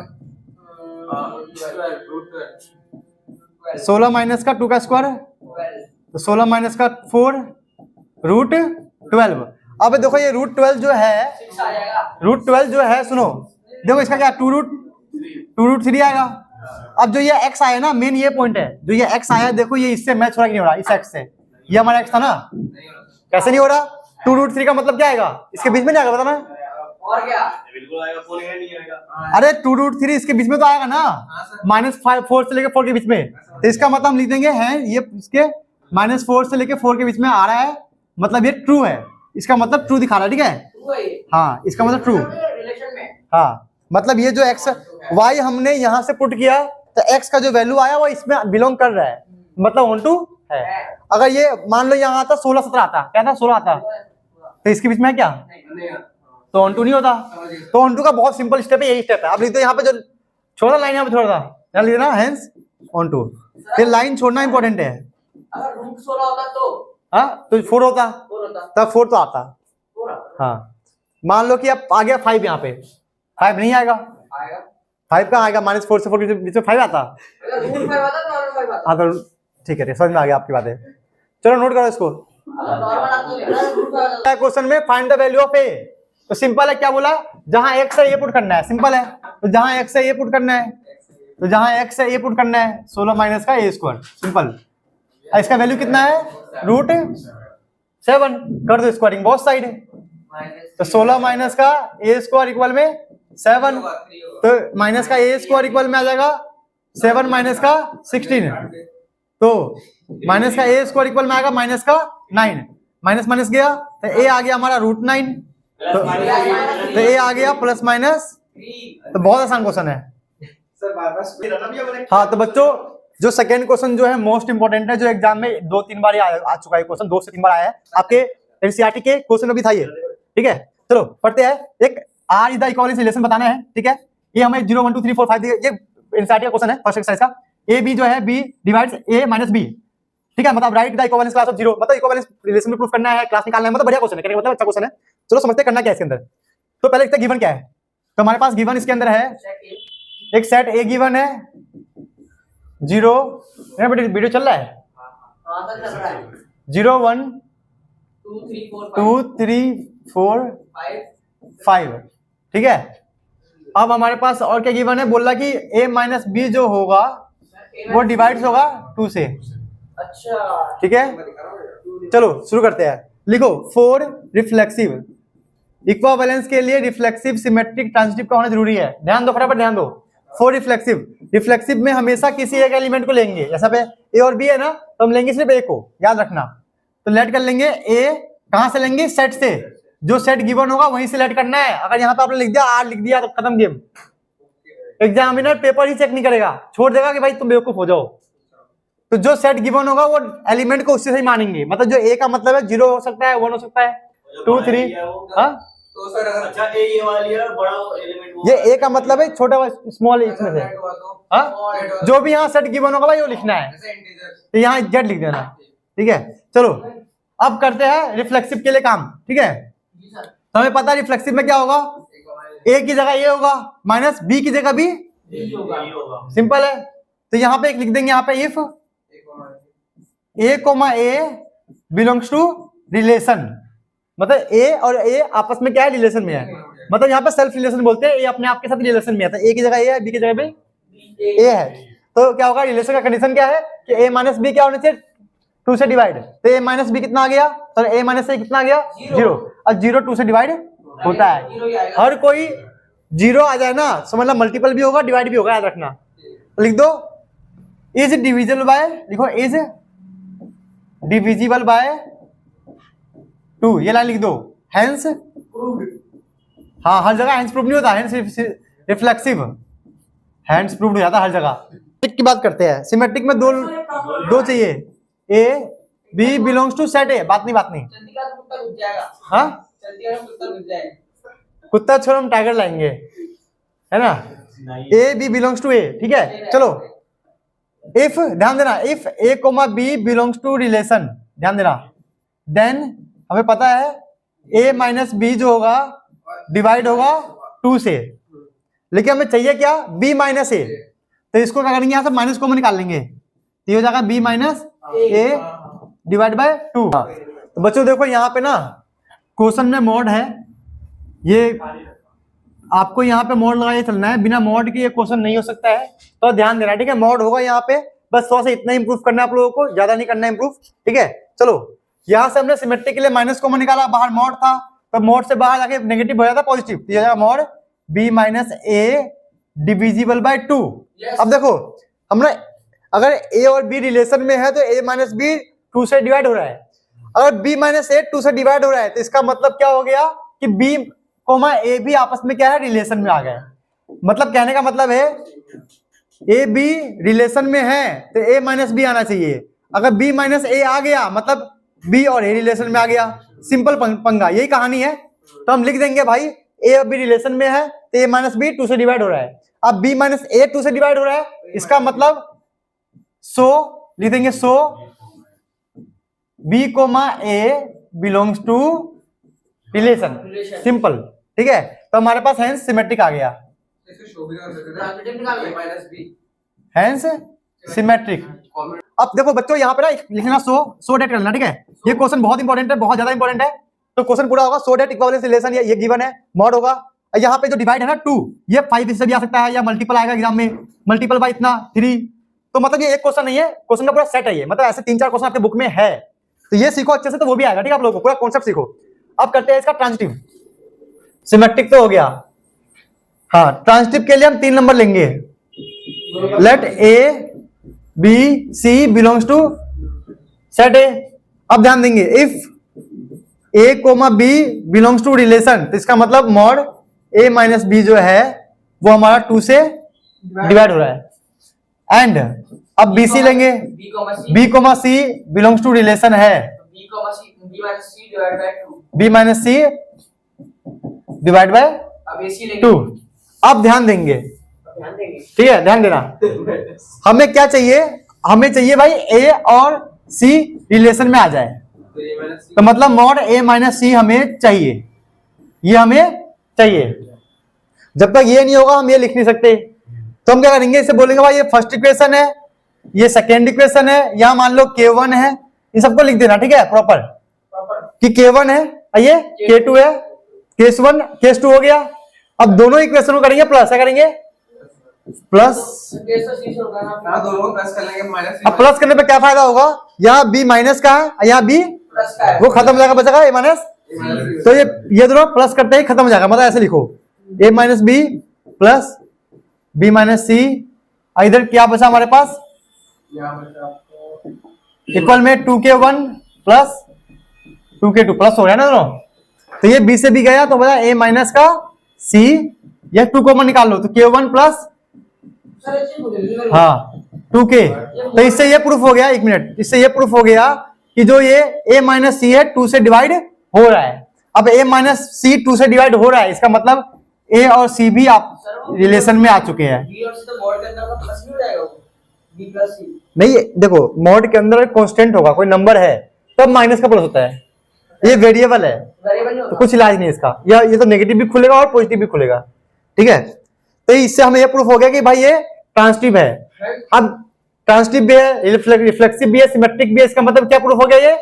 16 माइनस का 2 का स्क्वायर, तो 16 माइनस का 4 रूट 12। अब देखो ये रूट 12 जो है, रूट 12 जो है, सुनो देखो इसका क्या 2 रूट 3 आएगा। अब जो ये x आया ना, मेन ये पॉइंट है, जो ये x आया देखो ये इससे मैच हो रहा कि नहीं हो रहा, इस x से। ये हमारा x था ना, कैसे नहीं हो रहा। 2 रूट 3 का मतलब क्या आएगा, इसके बीच में नहीं आएगा, बताना। और क्या बिल्कुल आएगा, फोर नहीं आएगा। अरे 2 रूट 3 इसके बीच में तो आएगा ना, -4 से लेकर 4 के बीच में। तो इसका मतलब हम लिख देंगे है ये इसके -4 से लेकर 4 के बीच में आ रहा है, मतलब ये ट्रू है। इसका मतलब ट्रू दिखा रहा है, ठीक है। हाँ, इसका मतलब ट्रू। रिलेशन में हाँ, मतलब ये जो x y हमने यहाँ से पुट किया, तो x का जो वैल्यू आया वो इसमें बिलोंग कर रहा है, मतलब ऑन टू है। अगर ये मान लो यहाँ आता 16 17 आता, क्या था 16 आता, तो इसके बीच में है क्या, तो ऑन टू नहीं होता। तो ऑन टू का बहुत सिंपल स्टेप है, यही स्टेप है। अब लिखते यहाँ पे जो छोटा लाइन यहाँ पे छोड़ा था, क्या लिख देना, हेंस ऑन टू। ये लाइन छोड़ना इंपॉर्टेंट है। अगर रूट 16 होता तो हाँ, तो 4 होता, तब 4 तो आता। हाँ, मान लो कि अब आ गया 5, यहाँ पे 5 नहीं आएगा, 5 का आएगा, -4 से 4 के बीच में 5 आता। अगर रूट 5 आता तो नॉर्मल 5 आता। हाँ, तो ठीक है, समझ में आ गया आपकी बातें। चलो नोट करो इसको। अगर नॉर्मल आता तो रूट 5 आता। क्वेश्चन में फाइंड द वैल्यू ऑफ ए, तो सिंपल है, क्या बोला, जहां x है ये पुट करना है, सिंपल है। तो जहां x है ये पुट करना है, तो जहां x है ये पुट करना है, 16 माइनस का a स्क्वायर, सिंपल। इसका वैल्यू कितना है, रूट 7। कर दो स्क्वायरिंग बोथ साइड, तो 16 माइनस का a स्क्वायर इक्वल में 7, तो माइनस का a स्क्वायर इक्वल में आ जाएगा 7 माइनस का 16, तो माइनस का a स्क्वायर इक्वल में आएगा माइनस का 9, माइनस माइनस गया तो a आ गया हमारा रूट 9, तो a आ गया प्लस माइनस। तो बहुत आसान क्वेश्चन है। हाँ, तो बच्चों जो सेकंड क्वेश्चन जो है मोस्ट इंपोर्टेंट है, जो एग्जाम में 2-3 बार आ चुका है क्वेश्चन, 2 से 3 बार आया है आपके एनसीईआरटी के क्वेश्चन में भी था ये, ठीक है। चलो पढ़ते हैं। एक R is the equivalence relation बताना है, ठीक है। ये हमें 0 1 2 3 4 5 ये एनसीईआरटी का क्वेश्चन है, फर्स्ट एक्सरसाइज का। ए बी जो है बी डिवाइड्स ए माइनस बी, ठीक है। मतलब right the equivalence class of 0, मतलब इक्विवेलेंस रिलेशन में प्रूफ करना है, क्लास निकालना है, मतलब बढ़िया क्वेश्चन है, मतलब अच्छा क्वेश्चन है। चलो समझते करना क्या है इसके अंदर। तो पहले देखते गिवन क्या है। तो हमारे पास गिवन इसके अंदर है एक सेट ए गिवन है 0, वीडियो चल रहा है, हां सर चल रहा है। 0 1 2 3 4 2 3 4 5, ठीक है। अब हमारे पास और क्या गिवन है, बोल रहा कि a माइनस बी जो होगा वो डिवाइड्स होगा 2 से, अच्छा ठीक है। चलो शुरू करते हैं। लिखो 4 रिफ्लेक्सिव, इक्विवेलेंस के लिए रिफ्लेक्सिव सिमेट्रिक ट्रांजिटिव का होना जरूरी है। ध्यान दो, फटाफट ध्यान दो। 4 रिफ्लेक्सिव, रिफ्लेक्सिव में हमेशा किसी एक एलिमेंट को लेंगे, जैसा पे ए और बी है ना, तो हम लेंगे सिर्फ ए को, याद रखना। तो लेट कर लेंगे ए, कहां से लेंगे, सेट से, जो सेट गिवन होगा वहीं से लेट करना है। अगर यहाँ पे आपने लिख दिया आर लिख दिया तो खत्म गेम, एग्जामिनर पेपर ही चेक नहीं करेगा, छोड़ देगा कि भाई तुम बेवकूफ हो जाओ। तो जो सेट गिवन होगा वो एलिमेंट को उससे ही मानेंगे, मतलब जो ए का मतलब है 0 हो सकता है, 1 हो सकता है, 2 3। हाँ, तो सर अगर अच्छा ये वाली है बड़ा एलिमेंट, ये ए का मतलब है छोटा स्मॉल इसमें से। हाँ, जो भी यहाँ सेट गिवन होगा भाई वो लिखना है, तो यहाँ जेड लिख देना, ठीक है। चलो अब करते हैं रिफ्लेक्सिव के लिए काम, ठीक है। तो हमें पता है रिफ्लेक्सिव में क्या होगा, ए की जगह ए होगा, माइनस बी की जगह बी, सिंपल है। तो यहाँ पे एक लिख देंगे, यहाँ पे if A comma A belongs to relation, मतलब ए और ए आपस में क्या है, रिलेशन में है, मतलब यहाँ पे सेल्फ रिलेशन बोलते हैं, ए अपने आप के साथ रिलेशन में है। तो ए की जगह ए है, बी की जगह बी ए है, तो क्या होगा, रिलेशन का कंडीशन क्या है कि ए माइनस बी क्या होने चाहिए, 2 से डिवाइड। तो ए माइनस बी कितना आ गया, तो ए माइनस ए कितना आ गया 0, और 0 2 से डिवाइड होता है। हर कोई 0 आ जाए ना, समझ लो मल्टीपल भी होगा डिवाइड भी होगा, याद रखना। लिख दो इज डिविजिबल बाय, लिखो इज डिविजिबल बाय 2, ये लाइन लिख दो। हेंस हाँ हर जगह हैंड्स प्रूफ नहीं होता, हैंड्स रिफ्लेक्सिव, हैंड्स प्रूफ हो जाता हर जगह। सिमेट्रिक की बात करते हैं, सिमेट्रिक में दो चाहिए, A B belongs to set A, बात नहीं जल्दी का कुत्ता घुस जाएगा। हाँ जल्दी का कुत्ता घुस जाएगा। कुत्ता छोड़ हम टाइगर लाएंगे, है ना। A B belongs to A, ठीक है। चलो इफ, ध्यान देना, if A comma B belongs to relation, ध्यान देना, देन हमें पता है ए माइनस बी जो होगा डिवाइड होगा 2 से, लेकिन हमें चाहिए क्या, बी माइनस ए, तो इसको क्या करेंगे, यहां से माइनस कॉमन निकाल लेंगे, तो ये हो जाएगा B minus A divide by 2। तो बच्चों देखो यहाँ पे ना क्वेश्चन में मोड है, ये आपको यहाँ पे मोड लगा के चलना है, बिना मोड के ये क्वेश्चन नहीं हो सकता है, तो ध्यान देना, ठीक है। मोड होगा यहाँ पे, बस 100 से इतना इंप्रूव करना है आप लोगों को, ज्यादा नहीं करना है इंप्रूव, ठीक है। चलो यहाँ से हमने सिमेट्रिक के लिए माइनस कॉमन निकाला, बाहर मोड था, तो मोड से बाहर जाके नेगेटिव हो जाता पॉजिटिव, तो ये mod B minus A divisible by 2। अब देखो हमने, अगर ए और बी रिलेशन में है तो ए माइनस बी 2 से डिवाइड हो रहा है, अगर बी माइनस ए 2 से डिवाइड हो रहा है, तो इसका मतलब क्या हो गया कि बी कोमा ए भी आपस में क्या है, रिलेशन में आ गए। मतलब कहने का मतलब है ए बी रिलेशन में है तो ए माइनस बी आना चाहिए, अगर बी माइनस ए आ गया मतलब बी और ए रिलेशन में आ गया, सिंपल पंगा, यही कहानी है। तो हम लिख देंगे भाई ए और बी रिलेशन में है तो ए माइनस बी 2 से डिवाइड हो रहा है, अब बी माइनस ए 2 से डिवाइड हो रहा है, इसका मतलब सो लिख देंगे, so B comma A belongs to relation, simple, ठीक है। तो हमारे पास हैंस सिमेट्रिक आ गया, हैंस सिमेट्रिक। अब देखो बच्चों यहाँ पे ना लिखना सो डेट करना, ठीक है। ये क्वेश्चन बहुत इंपॉर्टेंट है, बहुत ज्यादा इंपॉर्टेंट है, तो क्वेश्चन पूरा होगा सो डेट इक्विवेलेंस रिलेशन, ये गिवन है, मॉड होगा। यहाँ पे जो डिवाइड है ना 2, ये 5 इससे भी आ सकता है, या मल्टीपल आएगा एग्जाम में, मल्टीपल बाय इतना 3, तो मतलब ये एक क्वेश्चन नहीं है, क्वेश्चन का पूरा सेट है ये, मतलब ऐसे 3-4 क्वेश्चन आपके बुक में है, तो ये सीखो अच्छे से, तो वो भी आएगा, ठीक है। आप लोगों को पूरा कॉन्सेप्ट सीखो। अब करते हैं इसका ट्रांजिटिव, सिमेट्रिक तो हो गया, हाँ ट्रांजिटिव के लिए हम 3 नंबर लेंगे, let A B C belongs to set A. अब ध्यान देंगे if A comma B belongs to relation, तो इसका मतलब मॉड ए माइनस बी जो है वो हमारा 2 से डिवाइड हो रहा है, एंड अब बी सी लेंगे, B comma C belongs to relation है, B minus C divide by 2। अब ध्यान देंगे, ठीक है, ध्यान देना, हमें क्या चाहिए, हमें चाहिए भाई ए और सी रिलेशन में आ जाए, तो मतलब मॉड ए माइनस सी हमें चाहिए, ये हमें चाहिए। जब तक ये नहीं होगा हम ये लिख नहीं सकते, तो हम क्या करेंगे, इसे बोलेंगे भाई ये फर्स्ट इक्वेशन है, ये सेकेंड इक्वेशन है, यहाँ मान लो K1 है, इन सबको लिख देना, ठीक है, प्रॉपर कि K1 है, ये K2 है, K1 K2 हो गया। अब दोनों इक्वेशन को करेंगे प्लस, क्या करेंगे, प्लस, अब प्लस करने पे क्या फायदा होगा, यहाँ बी माइनस का है, यहाँ बी वो खत्म हो जाएगा, बचेगा ए माइनस, तो ये दोनों प्लस करते ही खत्म हो जाएगा, मतलब ऐसे लिखो A minus B plus B minus C, इधर क्या बचा हमारे पास, इक्वल में 2K1 प्लस 2K2 प्लस हो रहा है ना दोनों, तो ये बी से भी गया तो बचा ए माइनस का सी, या 2 कॉमन निकाल लो तो K1 प्लस हाँ 2K, तो इससे ये प्रूफ हो गया, एक मिनट, इससे ये प्रूफ हो गया कि जो ये a माइनस सी है 2 से डिवाइड हो रहा है। अब a माइनस सी 2 से डिवाइड हो रहा है, इसका मतलब a और c भी आप रिलेशन में आ चुके हैं। नहीं देखो मॉड के अंदर कांस्टेंट होगा, कोई नंबर है तब माइनस का प्लस होता है, ये वेरिएबल है तो कुछ इलाज नहीं इसका, या ये तो नेगेटिव भी खुलेगा और पॉजिटिव भी खुलेगा, ठीक है। तो इससे हमें ये प्रूफ हो गया कि भाई ये ट्रांजिटिव है। अब ट्रांजिटिव भी है, रिफ्लेक्सिव भी है, सिमेट्रिक भी है, इसका मतलब क्या प्रूफ हो गया ये,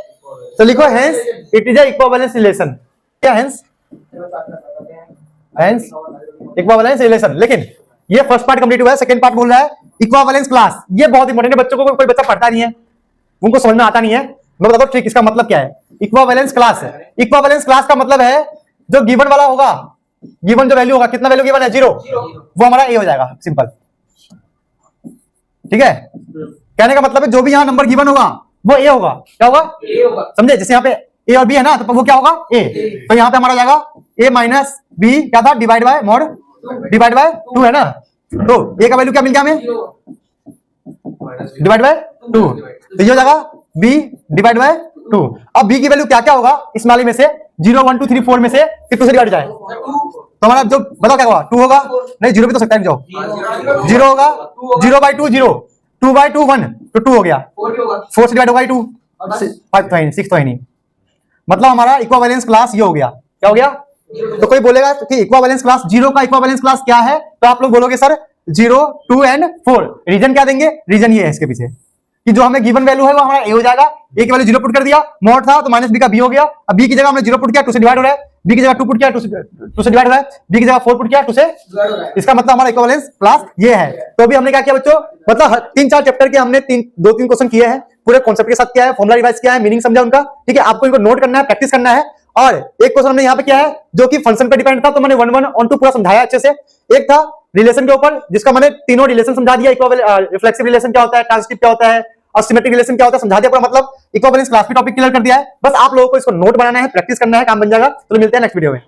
तो लिखो hence it is a equivalence relation, क्या हेंस, हेंस इक्विवेलेंस रिलेशन। लेकिन ये फर्स्ट पार्ट कंप्लीट हुआ है, सेकंड पार्ट बोल रहा है इक्विवेलेंस क्लास, ये बहुत इंपॉर्टेंट है, बच्चों को कोई बच्चा पढ़ता नहीं है, उनको समझ में आता नहीं है, मैं बताता हूं ठीक इसका मतलब क्या है। इक्विवेलेंस क्लास है, इक्विवेलेंस क्लास का मतलब है जो गिवन वाला होगा, गिवन जो वैल्यू होगा, कितना वैल्यू गिवन है 0, वो हमारा ए हो जाएगा, सिंपल, ठीक है। कहने का मतलब है जो भी यहाँ नंबर गिवन होगा वो ए होगा, क्या होगा, समझे, जैसे यहाँ पे ए और बी है ना, तो वो क्या होगा ए, तो यहाँ पे हमारा हो जाएगा ए माइनस बी क्या था, divide by mod divide by 2 है ना। तो ए का वैल्यू क्या मिल गया हमें, डिवाइड बाय 2, तो ये हो जाएगा बी डिवाइड बाय 2। अब बी की वैल्यू क्या क्या होगा इस वाले में से, 0 1 2 3 4 में से कितने से डिवाइड जाए, तो हमारा जो बताओ क्या होगा, 2 होगा, नहीं 0 भी तो सकता है, जाओ 0 होगा, 0 बाई 2 0, 2 बाई 2 1, तो 2 हो गया, 4 से डिवाइड होगा 2, 5 तो है नहीं, 6 तो है नहीं, मतलब हमारा इक्विवेलेंस क्लास ये हो गया, क्या हो गया। तो कोई बोलेगा कि इक्विवेलेंस क्लास 0 का इक्विवेलेंस क्लास क्या है, तो आप लोग बोलोगे सर 0 2 एंड 4। रीजन क्या देंगे, रीजन ये है इसके पीछे कि जो हमें गिवन वैल्यू है वो हमारा ए हो जाएगा, ए की वैल्यू 0 पुट कर दिया, मॉड था तो माइनस बी का बी हो गया। अब बी की जगह हमने 0 पुट किया, 2 से डिवाइड हो रहा है, बी की जगह 2 पुट किया, 2 से डिवाइड हो रहा है, बी की जगह 4 पुट किया, 2 से, इसका मतलब हमारा इक्विवेलेंस क्लास ये है। तो अभी हमने क्या किया बच्चों, मतलब 3-4 चैप्टर के हमने 2-3 क्वेश्चन किए हैं, पूरे कॉन्सेप्ट के साथ किया है, फॉर्मुला रिवाइज किया है, मीनिंग समझा उनका, ठीक है। आपको इनको नोट करना है, प्रैक्टिस करना है। और एक क्वेश्चन हमने यहाँ पे किया है जो कि फंक्शन पे डिपेंड था, तो मैंने 1 1 on 2 पूरा समझाया अच्छे से। एक था रिलेशन के ऊपर, जिसका मैंने तीनों रिलेशन समझा दिया, रिफ्लेक्सिव रिलेशन क्या होता है, ट्रांजिटिव क्या होता है और सिमेट्रिक रिलेशन क्या होता है, समझा दिया पूरा, मतलब इक्विवेलेंस क्लास भी टॉपिक क्लियर कर दिया है। बस आप लोगों को इसको नोट बनाना है, प्रैक्टिस करना है, काम बन जाएगा। तो मिलते हैं नेक्स्ट वीडियो में।